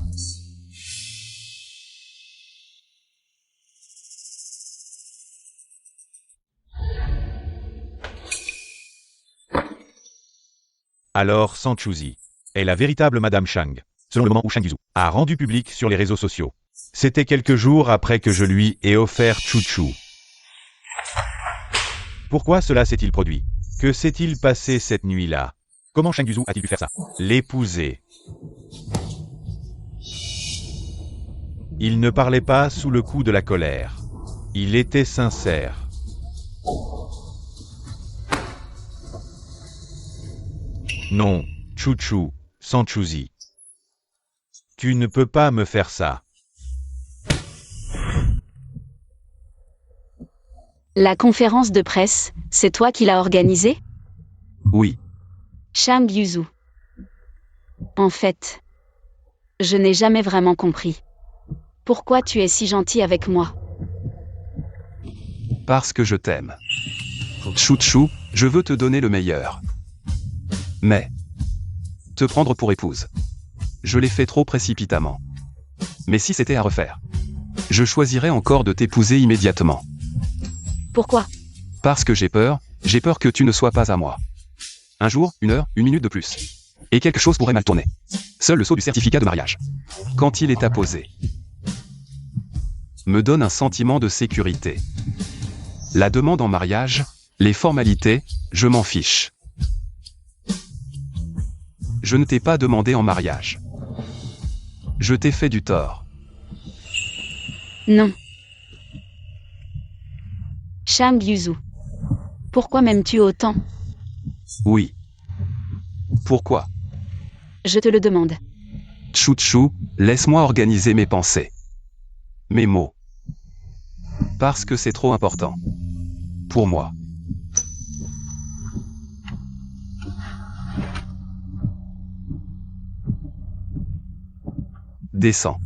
Alors Sanchuzi est la véritable Madame Chang, selon le moment où Shang Yuzu a rendu public sur les réseaux sociaux. C'était quelques jours après que je lui ai offert Chuchu. Pourquoi cela s'est-il produit? Que s'est-il passé cette nuit-là? Comment Shang Yuzu a-t-il pu faire ça? L'épouser. Il ne parlait pas sous le coup de la colère. Il était sincère. Non, Chuchu, Sanchuzi. Tu ne peux pas me faire ça. La conférence de presse, c'est toi qui l'as organisée? Oui. Shang Yuzu. En fait, je n'ai jamais vraiment compris. Pourquoi tu es si gentil avec moi? Parce que je t'aime. Chouchou, je veux te donner le meilleur. Mais te prendre pour épouse, je l'ai fait trop précipitamment. Mais si c'était à refaire, je choisirais encore de t'épouser immédiatement. Pourquoi? Parce que j'ai peur que tu ne sois pas à moi. Un jour, une heure, une minute de plus. Et quelque chose pourrait mal tourner. Seul le sceau du certificat de mariage, quand il est apposé, me donne un sentiment de sécurité. La demande en mariage, les formalités, je m'en fiche. Je ne t'ai pas demandé en mariage. Je t'ai fait du tort. Non. Shang Yuzu. Pourquoi m'aimes-tu autant? Oui. Pourquoi? Je te le demande. Chouchou, laisse-moi organiser mes pensées. Mes mots. Parce que c'est trop important. Pour moi. Descends.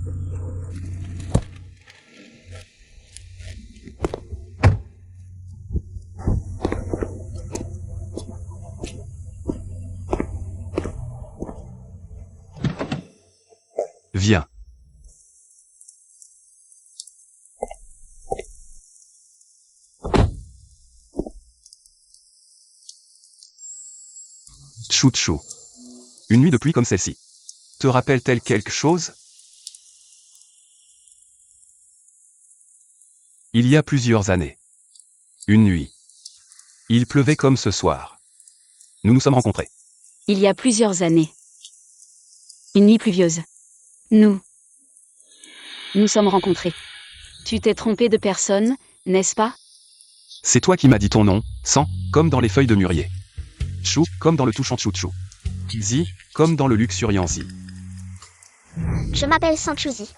Viens. Chouchou. Une nuit de pluie comme celle-ci. Te rappelle-t-elle quelque chose? Il y a plusieurs années. Une nuit. Il pleuvait comme ce soir. Nous nous sommes rencontrés. Il y a plusieurs années. Une nuit pluvieuse. Nous sommes rencontrés. Tu t'es trompé de personne, n'est-ce pas? C'est toi qui m'as dit ton nom, Sang, comme dans les feuilles de mûrier. Chou, comme dans le touchant Chouchou. Zi, comme dans le luxuriant Zi. Je m'appelle Sanchouzi.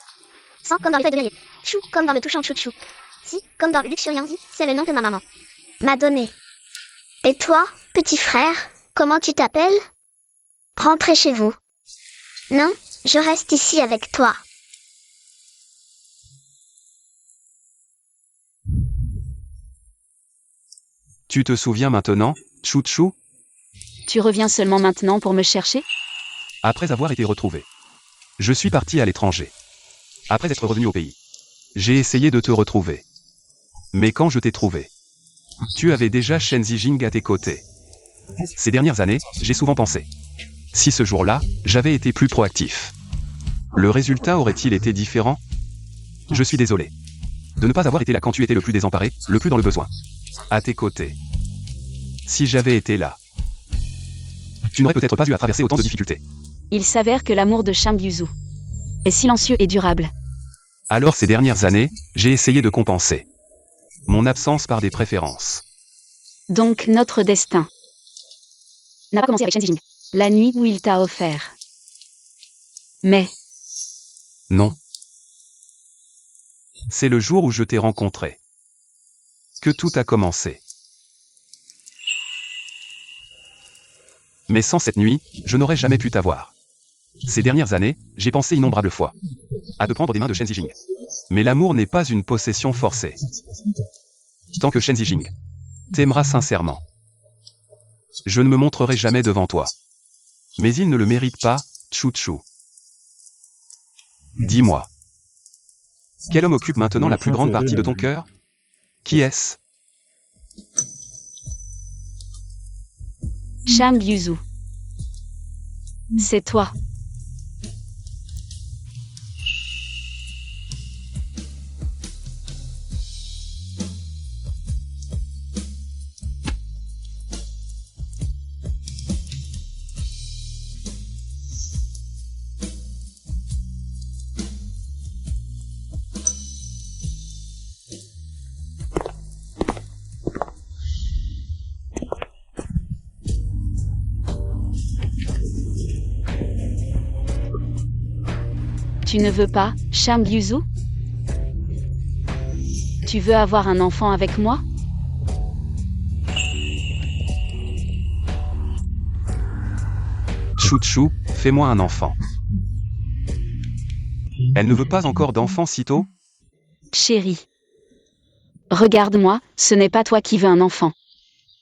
Sang comme dans les feuilles de mûrier. Chou comme dans le touchant chouchou. Si comme dans le luxuriant Zi, c'est le nom que ma maman m'a donné. Et toi, petit frère, comment tu t'appelles? Rentrez chez vous. Non, je reste ici avec toi. Tu te souviens maintenant, Chouchou? Tu reviens seulement maintenant pour me chercher? Après avoir été retrouvé. Je suis parti à l'étranger. Après être revenu au pays. J'ai essayé de te retrouver. Mais quand je t'ai trouvé, tu avais déjà Shen Zijing à tes côtés. Ces dernières années, j'ai souvent pensé. Si ce jour-là, j'avais été plus proactif, le résultat aurait-il été différent? Je suis désolé de ne pas avoir été là quand tu étais le plus désemparé, le plus dans le besoin. À tes côtés. Si j'avais été là, tu n'aurais peut-être pas eu à traverser autant de difficultés. Il s'avère que l'amour de Shang Yuzu est silencieux et durable. Alors ces dernières années, j'ai essayé de compenser mon absence par des préférences. Donc notre destin n'a pas commencé avec Shen Zijing, la nuit où il t'a offert. Mais Non. C'est le jour où je t'ai rencontré que tout a commencé. Mais sans cette nuit, je n'aurais jamais pu t'avoir. Ces dernières années, j'ai pensé innombrables fois à te prendre des mains de Shen Zijing. Mais l'amour n'est pas une possession forcée. Tant que Shen Zijing t'aimera sincèrement, je ne me montrerai jamais devant toi. Mais il ne le mérite pas, Chouchou. Dis-moi. Quel homme occupe maintenant la plus grande partie de ton cœur? Qui est-ce? Shang Yuzu, c'est toi. Tu ne veux pas, Shang Yuzu? Tu veux avoir un enfant avec moi? Chouchou, fais-moi un enfant. Elle ne veut pas encore d'enfant si tôt? Chérie, Regarde-moi, ce n'est pas toi qui veux un enfant.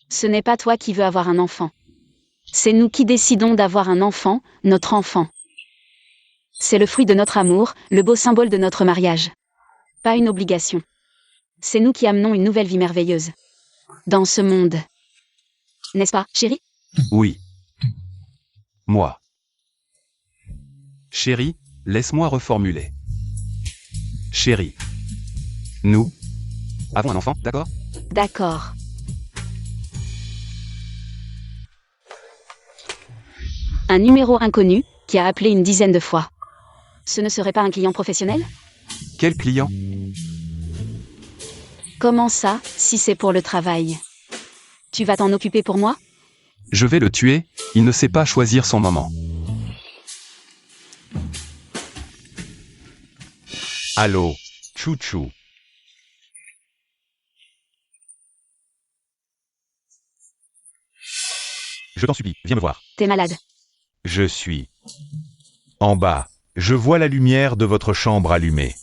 Ce n'est pas toi qui veux avoir un enfant. C'est nous qui décidons d'avoir un enfant, notre enfant. C'est le fruit de notre amour, le beau symbole de notre mariage. Pas une obligation. C'est nous qui amenons une nouvelle vie merveilleuse. Dans ce monde. N'est-ce pas, chérie? Oui. Moi. Chérie, laisse-moi reformuler. Chérie. Nous avons un enfant, d'accord? D'accord. Un numéro inconnu, qui a appelé une dizaine de fois. Ce ne serait pas un client professionnel? Quel client? Comment ça, si c'est pour le travail? Tu vas t'en occuper pour moi? Je vais le tuer, il ne sait pas choisir son moment. Allô, Chouchou. Je t'en supplie, viens me voir. T'es malade. Je suis en bas. Je vois la lumière de votre chambre allumée.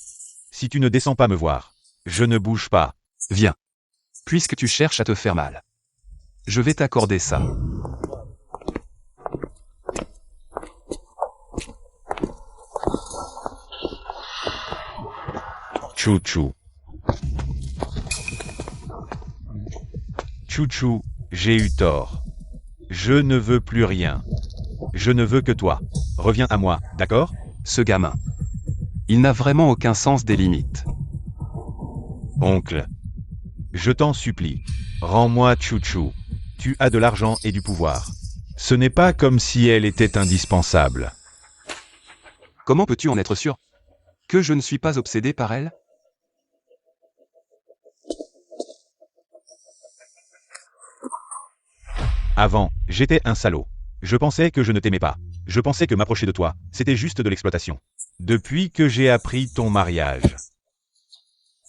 Si tu ne descends pas me voir, je ne bouge pas. Viens. Puisque tu cherches à te faire mal. Je vais t'accorder ça. Chouchou. Chouchou, j'ai eu tort. Je ne veux plus rien. Je ne veux que toi. Reviens à moi, d'accord? Ce gamin. Il n'a vraiment aucun sens des limites. Oncle. Je t'en supplie. Rends-moi Chouchou. Tu as de l'argent et du pouvoir. Ce n'est pas comme si elle était indispensable. Comment peux-tu en être sûr? Que je ne suis pas obsédé par elle? Avant, j'étais un salaud. Je pensais que je ne t'aimais pas. Je pensais que m'approcher de toi, c'était juste de l'exploitation. Depuis que j'ai appris ton mariage,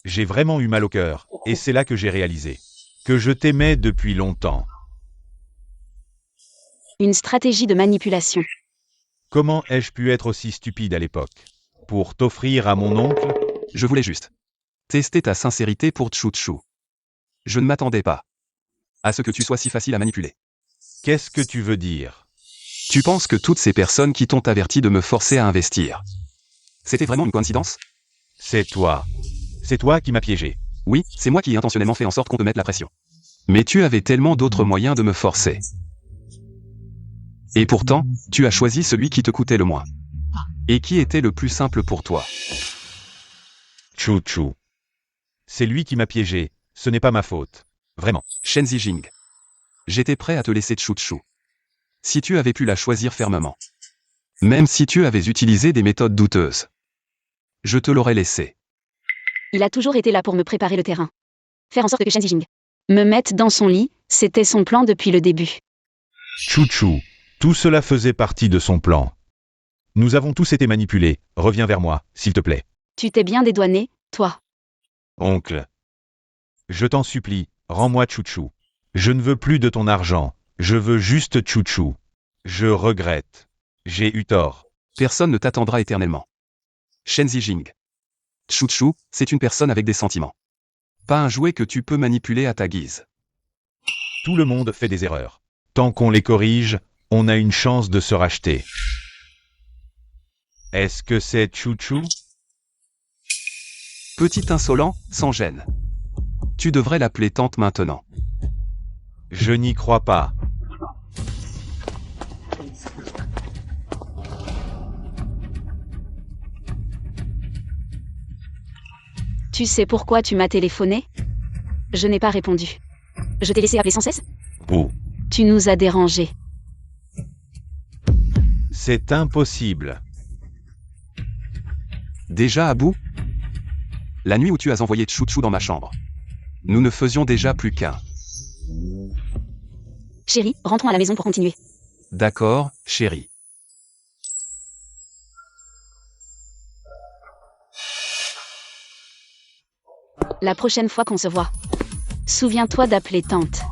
j'ai vraiment eu mal au cœur, et c'est là que j'ai réalisé que je t'aimais depuis longtemps. Une stratégie de manipulation. Comment ai-je pu être aussi stupide à l'époque? Pour t'offrir à mon oncle? Je voulais juste tester ta sincérité pour Chouchou. Je ne m'attendais pas à ce que tu sois si facile à manipuler. Qu'est-ce que tu veux dire? Tu penses que toutes ces personnes qui t'ont averti de me forcer à investir, c'était vraiment une coïncidence? C'est toi. C'est toi qui m'as piégé. Oui, c'est moi qui ai intentionnellement fait en sorte qu'on te mette la pression. Mais tu avais tellement d'autres moyens de me forcer. Et pourtant, tu as choisi celui qui te coûtait le moins. Et qui était le plus simple pour toi. Chouchou. C'est lui qui m'a piégé, ce n'est pas ma faute. Vraiment. Shen Zijing. J'étais prêt à te laisser Chouchou. Si tu avais pu la choisir fermement. Même si tu avais utilisé des méthodes douteuses. Je te l'aurais laissé. Il a toujours été là pour me préparer le terrain. Faire en sorte que Shen Zijing me mette dans son lit, c'était son plan depuis le début. Chouchou. Tout cela faisait partie de son plan. Nous avons tous été manipulés. Reviens vers moi, s'il te plaît. Tu t'es bien dédouané, toi. Oncle. Je t'en supplie, rends-moi Chouchou. Je ne veux plus de ton argent. Je veux juste Chouchou. Je regrette. J'ai eu tort. Personne ne t'attendra éternellement. Shen Zijing. Chouchou, c'est une personne avec des sentiments. Pas un jouet que tu peux manipuler à ta guise. Tout le monde fait des erreurs. Tant qu'on les corrige, on a une chance de se racheter. Est-ce que c'est Chouchou? Petit insolent, sans gêne. Tu devrais l'appeler tante maintenant. Je n'y crois pas. Tu sais pourquoi tu m'as téléphoné? Je n'ai pas répondu. Je t'ai laissé appeler sans cesse? Oh. Tu nous as dérangés. C'est impossible. Déjà à bout? La nuit où tu as envoyé Chouchou dans ma chambre. Nous ne faisions déjà plus qu'un. Chérie, rentrons à la maison pour continuer. D'accord, chérie. La prochaine fois qu'on se voit, souviens-toi d'appeler tante.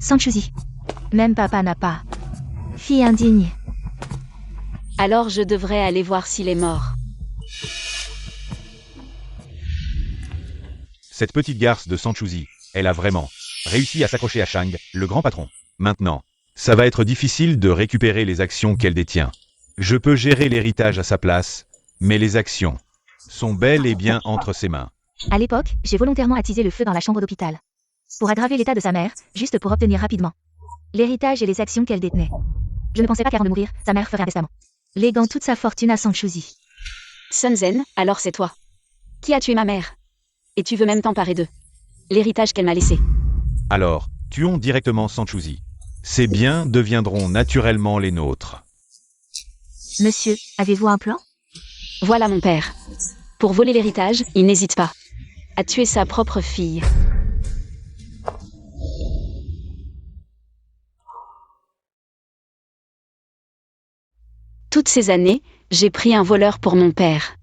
Sang Chuzi. Même papa n'a pas. Fille indigne. Alors je devrais aller voir s'il est mort. Cette petite garce de Sanchuzi, elle a vraiment réussi à s'accrocher à Shang, le grand patron. Maintenant, ça va être difficile de récupérer les actions qu'elle détient. Je peux gérer l'héritage à sa place, mais les actions sont bel et bien entre ses mains. À l'époque, j'ai volontairement attisé le feu dans la chambre d'hôpital. Pour aggraver l'état de sa mère, juste pour obtenir rapidement l'héritage et les actions qu'elle détenait. Je ne pensais pas qu'avant de mourir, sa mère ferait un testament, léguant toute sa fortune à Sanchuzi. Sun Zen, alors c'est toi. Qui a tué ma mère? Et tu veux même t'emparer d'eux. L'héritage qu'elle m'a laissé. Alors, tuons directement Sanchuzi. Ces biens deviendront naturellement les nôtres. Monsieur, avez-vous un plan? Voilà mon père. Pour voler l'héritage, il n'hésite pas à tuer sa propre fille. Toutes ces années, j'ai pris un voleur pour mon père.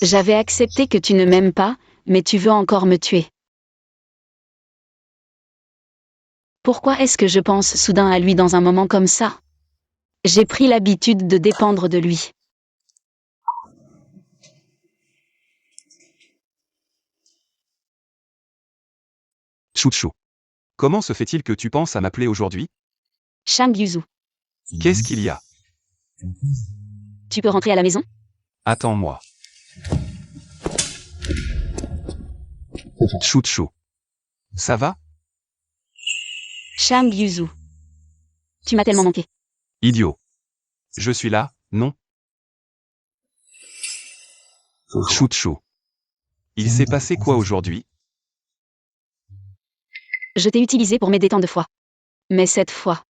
J'avais accepté que tu ne m'aimes pas, mais tu veux encore me tuer. Pourquoi est-ce que je pense soudain à lui dans un moment comme ça? J'ai pris l'habitude de dépendre de lui. Chouchou. Comment se fait-il que tu penses à m'appeler aujourd'hui? Shang Yuzu, Qu'est-ce qu'il y a? tu peux rentrer à la maison? Attends-moi. Chouchou. Ça va? Shang Yuzu, tu m'as tellement manqué. Idiot. Je suis là, non? Chouchou. Il s'est passé quoi aujourd'hui? Je t'ai utilisé pour m'aider tant de fois. Mais cette fois,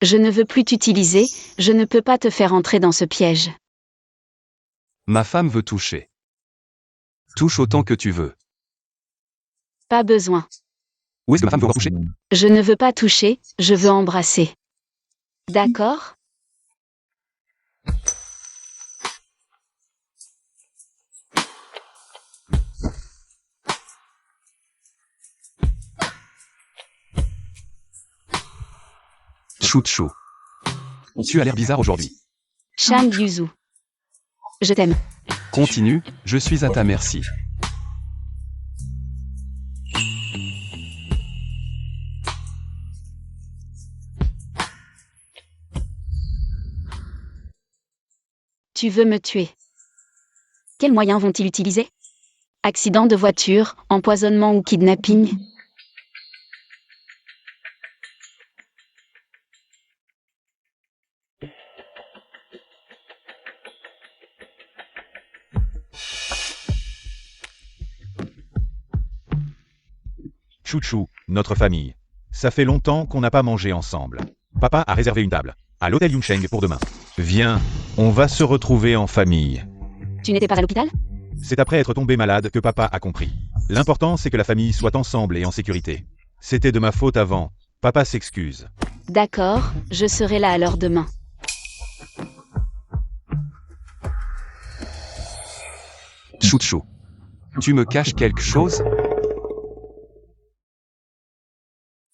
je ne veux plus t'utiliser, je ne peux pas te faire entrer dans ce piège. Ma femme veut toucher. Touche autant que tu veux. Pas besoin. Où est-ce que ma femme veut toucher? Je ne veux pas toucher, je veux embrasser. D'accord? Chouchou. Tu as l'air bizarre aujourd'hui. Shang Yuzu, je t'aime. Continue, je suis à ta merci. Tu veux me tuer. Quels moyens vont-ils utiliser? Accident de voiture, empoisonnement ou kidnapping? Chouchou, notre famille. Ça fait longtemps qu'on n'a pas mangé ensemble. Papa a réservé une table à l'hôtel Yuncheng pour demain. Viens, on va se retrouver en famille. Tu n'étais pas à l'hôpital? C'est après être tombé malade que papa a compris. L'important, c'est que la famille soit ensemble et en sécurité. C'était de ma faute avant. Papa s'excuse. D'accord, je serai là alors demain. Chouchou. Tu me caches quelque chose?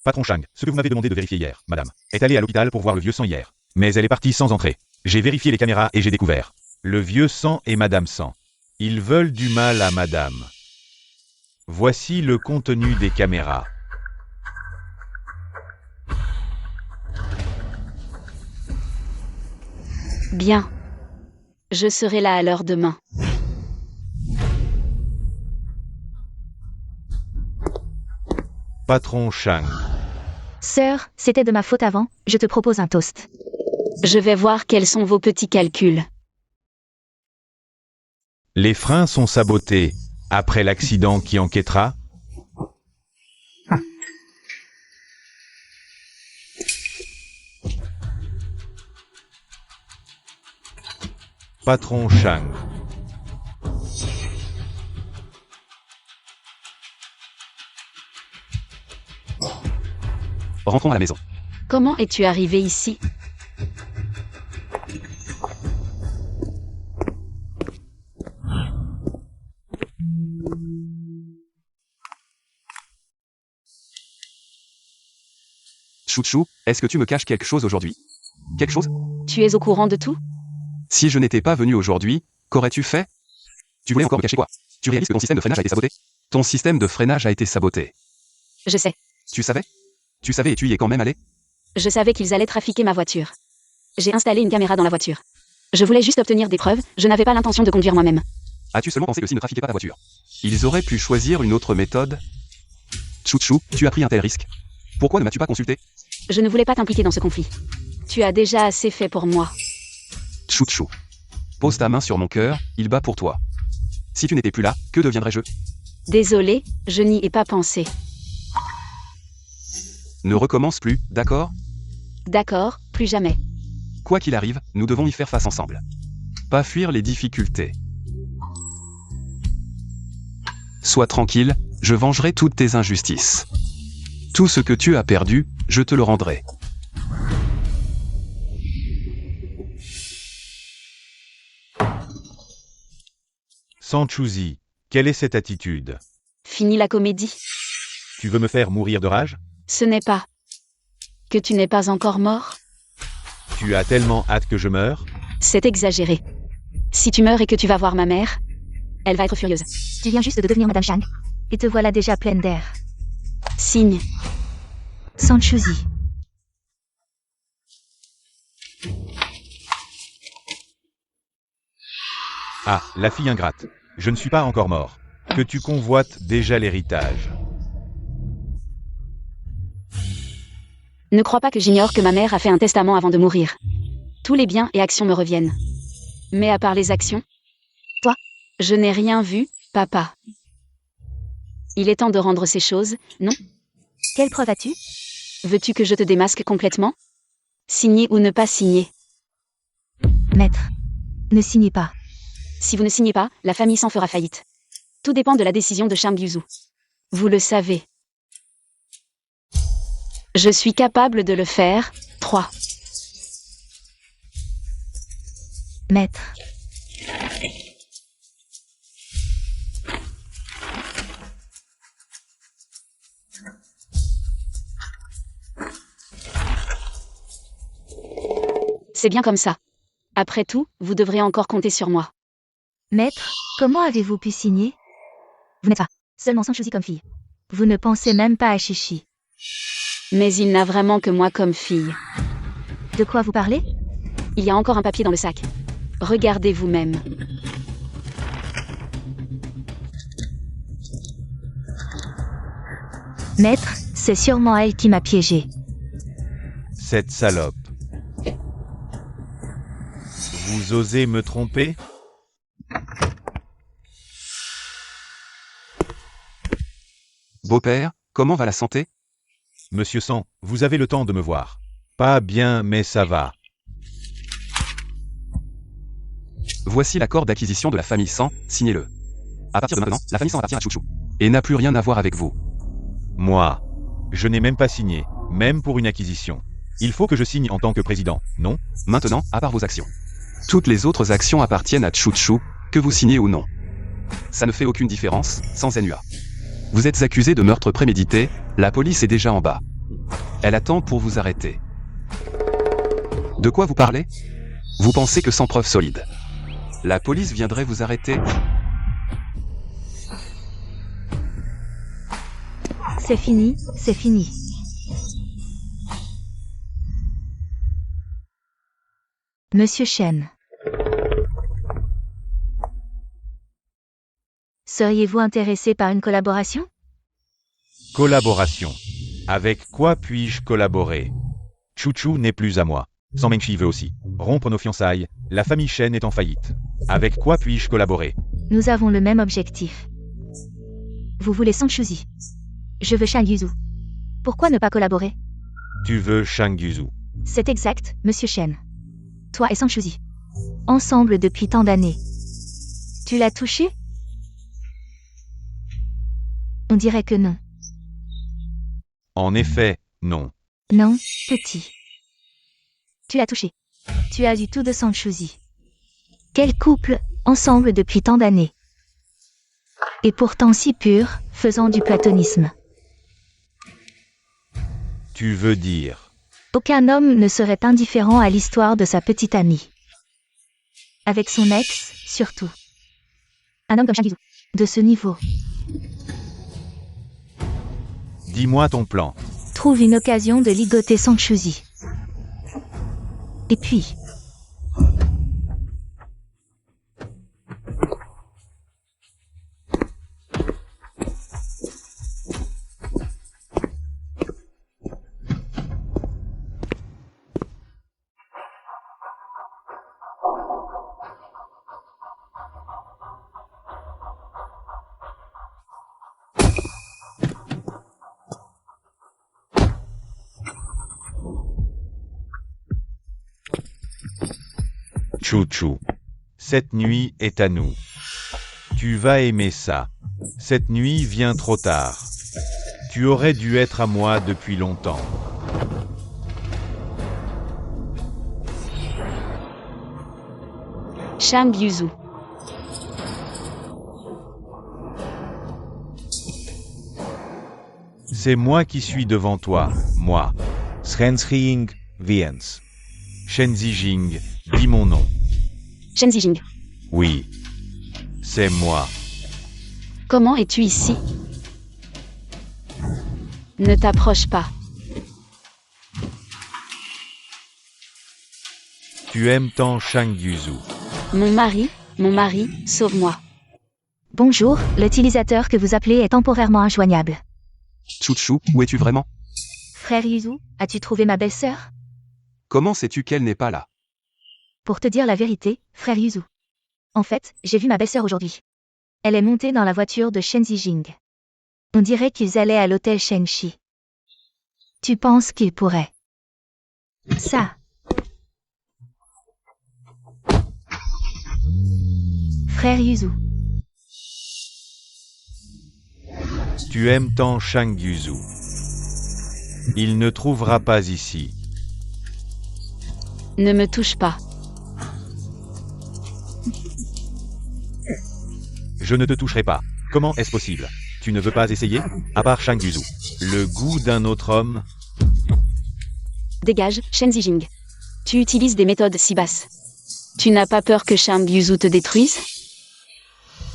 Patron Shang, ce que vous m'avez demandé de vérifier hier, madame, est allée à l'hôpital pour voir le vieux sang hier. Mais elle est partie sans entrer. J'ai vérifié les caméras et j'ai découvert. Le vieux sang et madame sang. Ils veulent du mal à madame. Voici le contenu des caméras. Bien. Je serai là alors demain. Patron Shang. Sœur, c'était de ma faute avant, je te propose un toast. Je vais voir quels sont vos petits calculs. Les freins sont sabotés. Après l'accident qui enquêtera. Patron Shang. Rentrons à la maison. Comment es-tu arrivé ici? Chouchou, est-ce que tu me caches quelque chose aujourd'hui? Quelque chose? Tu es au courant de tout? Si je n'étais pas venu aujourd'hui, qu'aurais-tu fait? Tu voulais encore me cacher quoi? Tu réalises que ton système de freinage a été saboté? Ton système de freinage a été saboté. Je sais. Tu savais? Tu savais et tu y es quand même allé? Je savais qu'ils allaient trafiquer ma voiture. J'ai installé une caméra dans la voiture. Je voulais juste obtenir des preuves, je n'avais pas l'intention de conduire moi-même. As-tu seulement pensé que s'ils ne trafiquaient pas ta voiture, ils auraient pu choisir une autre méthode? Chouchou, tu as pris un tel risque. Pourquoi ne m'as-tu pas consulté? Je ne voulais pas t'impliquer dans ce conflit. Tu as déjà assez fait pour moi. Chouchou. Pose ta main sur mon cœur, il bat pour toi. Si tu n'étais plus là, que deviendrais-je? Désolé, je n'y ai pas pensé. Ne recommence plus, d'accord? D'accord, plus jamais. Quoi qu'il arrive, nous devons y faire face ensemble. Pas fuir les difficultés. Sois tranquille, je vengerai toutes tes injustices. Tout ce que tu as perdu, je te le rendrai. Sanchouzi, quelle est cette attitude? Fini la comédie. Tu veux me faire mourir de rage? Ce n'est pas que tu n'es pas encore mort. Tu as tellement hâte que je meure? C'est exagéré. Si tu meurs et que tu vas voir ma mère, elle va être furieuse. Tu viens juste de devenir Madame Chang. Et te voilà déjà pleine d'air. Signe. Sanchouzi. Ah, la fille ingrate. Je ne suis pas encore mort. Que tu convoites déjà l'héritage. Ne crois pas que j'ignore que ma mère a fait un testament avant de mourir. Tous les biens et actions me reviennent. Mais à part les actions, toi, je n'ai rien vu, papa. Il est temps de rendre ces choses, non? Quelle preuve as-tu? Veux-tu que je te démasque complètement? Signer ou ne pas signer? Maître. Ne signez pas. Si vous ne signez pas, la famille s'en fera faillite. Tout dépend de la décision de Shang Yuzu. Vous le savez. Je suis capable de le faire. 3. Maître. C'est bien comme ça. Après tout, vous devrez encore compter sur moi. Maître, comment avez-vous pu signer? Vous n'êtes pas seulement Sanchouzi comme fille. Vous ne pensez même pas à Chichi. Mais il n'a vraiment que moi comme fille. De quoi vous parlez? Il y a encore un papier dans le sac. Regardez vous-même. Maître, c'est sûrement elle qui m'a piégé. Cette salope. Vous osez me tromper? Beau-père, comment va la santé? Monsieur San, vous avez le temps de me voir. Pas bien, mais ça va. Voici l'accord d'acquisition de la famille San, signez-le. À partir de maintenant, la famille San appartient à Chouchou. Et n'a plus rien à voir avec vous. Moi, je n'ai même pas signé, même pour une acquisition. Il faut que je signe en tant que président, non? Maintenant, à part vos actions. Toutes les autres actions appartiennent à Chouchou, que vous signez ou non. Ça ne fait aucune différence, sans NUA. Vous êtes accusé de meurtre prémédité, la police est déjà en bas. Elle attend pour vous arrêter. De quoi vous parlez? Vous pensez que sans preuve solide, la police viendrait vous arrêter? C'est fini, c'est fini. Monsieur Chen. Seriez-vous intéressé par une collaboration? Collaboration. Avec quoi puis-je collaborer? Chouchou n'est plus à moi. San Mengshi veut aussi rompre nos fiançailles. La famille Chen est en faillite. Avec quoi puis-je collaborer? Nous avons le même objectif. Vous voulez Sanchouzi. Je veux Shang Yuzu. Pourquoi ne pas collaborer? Tu veux Shang Yuzu. C'est exact, Monsieur Chen. Toi et Sanchouzi. Ensemble depuis tant d'années. Tu l'as touché? On dirait que non. En effet, non. Non, petit. Tu l'as touché. Tu as du tout de Sanchouzi. Quel couple, ensemble depuis tant d'années. Et pourtant si pur, faisant du platonisme. Tu veux dire? Aucun homme ne serait indifférent à l'histoire de sa petite amie. Avec son ex, surtout. Un homme comme Shang Yuzu. De ce niveau. Dis-moi ton plan. Trouve une occasion de ligoter Sang Shuzi. Et puis... Chou-chou. Cette nuit est à nous. Tu vas aimer ça. Cette nuit vient trop tard. Tu aurais dû être à moi depuis longtemps. Shang Yuzu. C'est moi qui suis devant toi, moi. Shenxing Viens. Shen Zijing, dis mon nom. Shen Zijing. Oui. C'est moi. Comment es-tu ici? Ne t'approche pas. Tu aimes tant Shang Yuzu. Mon mari, sauve-moi. Bonjour, l'utilisateur que vous appelez est temporairement injoignable. Chouchou, où es-tu vraiment? Frère Yuzu, as-tu trouvé ma belle-sœur? Comment sais-tu qu'elle n'est pas là? Pour te dire la vérité, frère Yuzu. En fait, j'ai vu ma belle-sœur aujourd'hui. Elle est montée dans la voiture de Shen Zijing. On dirait qu'ils allaient à l'hôtel Shenxi. Tu penses qu'ils pourraient? Ça. Frère Yuzu. Tu aimes tant Shang Yuzu. Il ne trouvera pas ici. Ne me touche pas. Je ne te toucherai pas. Comment est-ce possible? Tu ne veux pas essayer? À part Shang Yuzu. Le goût d'un autre homme? Dégage, Shen Zijing. Tu utilises des méthodes si basses. Tu n'as pas peur que Shang Yuzu te détruise?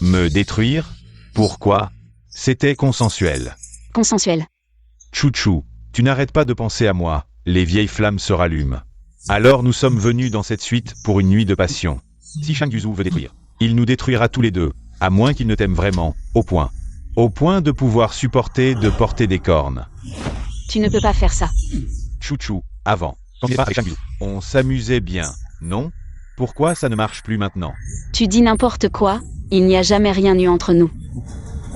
Me détruire? Pourquoi? C'était consensuel. Consensuel. Chouchou, tu n'arrêtes pas de penser à moi. Les vieilles flammes se rallument. Alors nous sommes venus dans cette suite pour une nuit de passion. Si Shang Yuzu veut détruire, il nous détruira tous les deux, à moins qu'il ne t'aime vraiment, au point de pouvoir supporter de porter des cornes. Tu ne peux pas faire ça. Chouchou, avant, quand on n'est pas avec Shang Yuzu, on s'amusait bien, non? Pourquoi ça ne marche plus maintenant? Tu dis n'importe quoi, il n'y a jamais rien eu entre nous.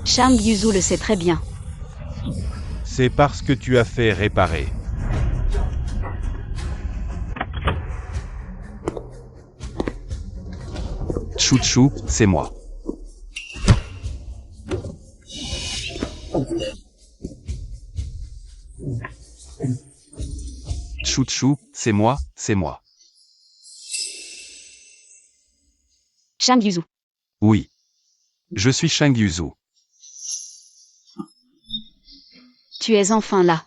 Shang Yuzu le sait très bien. C'est parce que tu as fait réparer. Chouchou, c'est moi. Chouchou, c'est moi, c'est moi. Shang Yuzu. Oui. Je suis Shang Yuzu. Tu es enfin là.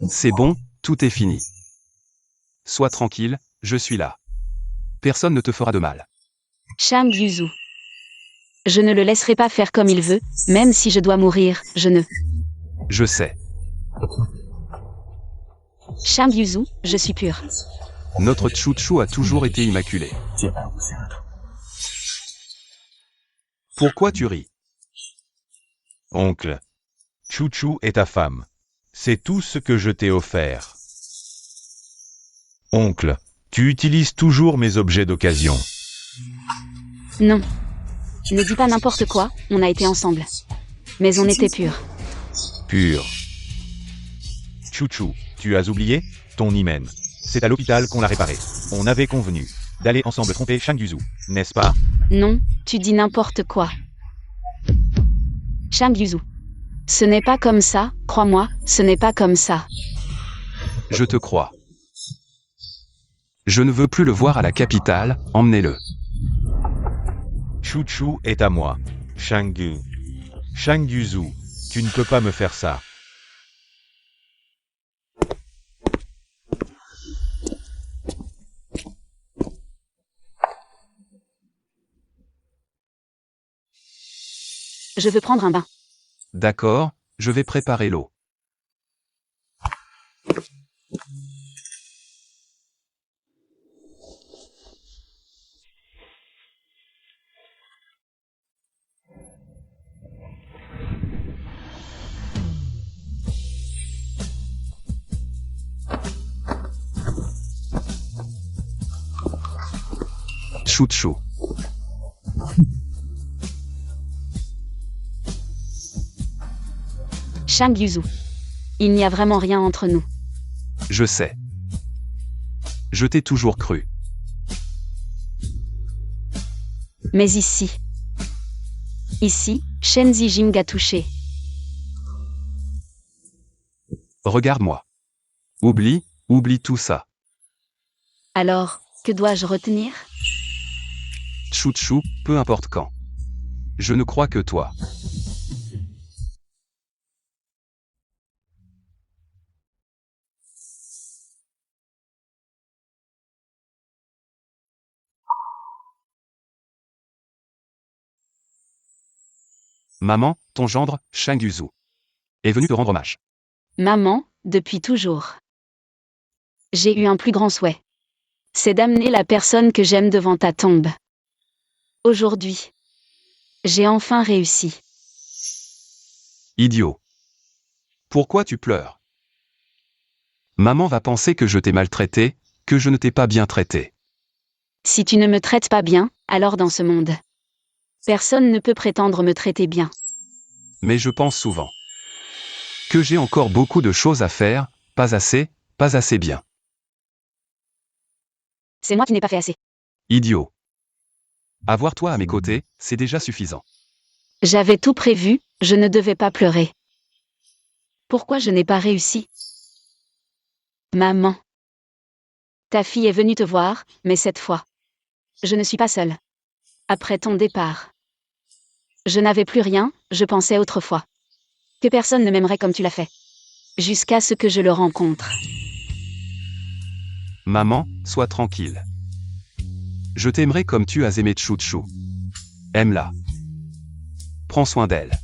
C'est bon, tout est fini. Sois tranquille, je suis là. Personne ne te fera de mal. Shang Yuzu. Je ne le laisserai pas faire comme il veut, même si je dois mourir, je ne. Je sais. Shang Yuzu, je suis pur. Notre Chouchou a toujours été immaculé. Pourquoi tu ris? Oncle, Chouchou est ta femme. C'est tout ce que je t'ai offert. Oncle, tu utilises toujours mes objets d'occasion. Non. Ne dis pas n'importe quoi, on a été ensemble. Mais on était purs. Pur. Chouchou, tu as oublié? Ton hymen. C'est à l'hôpital qu'on l'a réparé. On avait convenu d'aller ensemble tromper Shang Yuzu, n'est-ce pas? Non, tu dis n'importe quoi. Shang Yuzu. Ce n'est pas comme ça, crois-moi, ce n'est pas comme ça. Je te crois. Je ne veux plus le voir à la capitale, emmenez-le. Chouchou est à moi. Shang Yuzu, tu ne peux pas me faire ça. Je veux prendre un bain. D'accord, je vais préparer l'eau. Chou-chou. Shang Yuzu. Il n'y a vraiment rien entre nous. Je sais. Je t'ai toujours cru. Mais ici. Ici, Shen Zijing a touché. Regarde-moi. Oublie tout ça. Alors, que dois-je retenir? Chou-chou, peu importe quand. Je ne crois que toi. Maman, ton gendre, Shang Yuzu, est venu te rendre hommage. Maman, depuis toujours. J'ai eu un plus grand souhait. C'est d'amener la personne que j'aime devant ta tombe. Aujourd'hui. J'ai enfin réussi. Idiot. Pourquoi tu pleures? Maman va penser que je t'ai maltraité, que je ne t'ai pas bien traité. Si tu ne me traites pas bien, alors dans ce monde, personne ne peut prétendre me traiter bien. Mais je pense souvent que j'ai encore beaucoup de choses à faire, pas assez bien. C'est moi qui n'ai pas fait assez. Idiot. Avoir toi à mes côtés, c'est déjà suffisant. J'avais tout prévu, je ne devais pas pleurer. Pourquoi je n'ai pas réussi? Maman. Ta fille est venue te voir, mais cette fois, je ne suis pas seule. Après ton départ, je n'avais plus rien, je pensais autrefois que personne ne m'aimerait comme tu l'as fait. Jusqu'à ce que je le rencontre. Maman, sois tranquille. Je t'aimerai comme tu as aimé Chou-chou. Aime-la. Prends soin d'elle.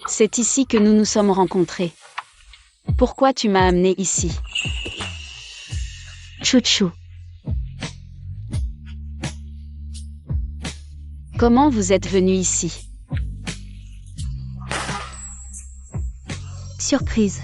C'est ici que nous nous sommes rencontrés. Pourquoi tu m'as amené ici? Chou-chou. Comment vous êtes venu ici? Surprise.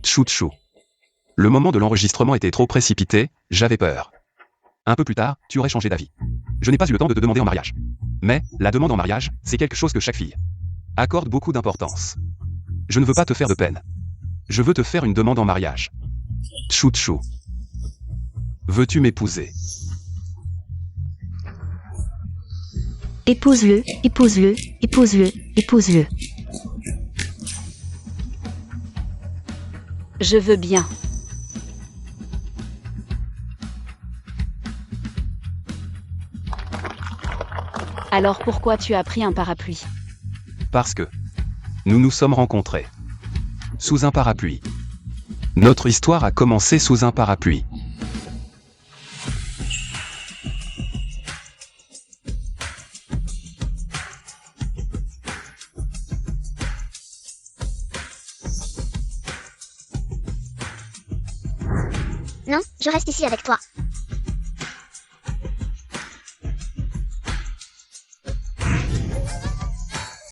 Chou-chou. Le moment de l'enregistrement était trop précipité, j'avais peur. Un peu plus tard, tu aurais changé d'avis. Je n'ai pas eu le temps de te demander en mariage. Mais, la demande en mariage, c'est quelque chose que chaque fille accorde beaucoup d'importance. Je ne veux pas te faire de peine. Je veux te faire une demande en mariage. Chou-chou. Veux-tu m'épouser? Épouse-le, épouse-le, épouse-le, épouse-le. Je veux bien. Alors pourquoi tu as pris un parapluie? Parce que nous nous sommes rencontrés sous un parapluie. Notre histoire a commencé sous un parapluie. Non, je reste ici avec toi.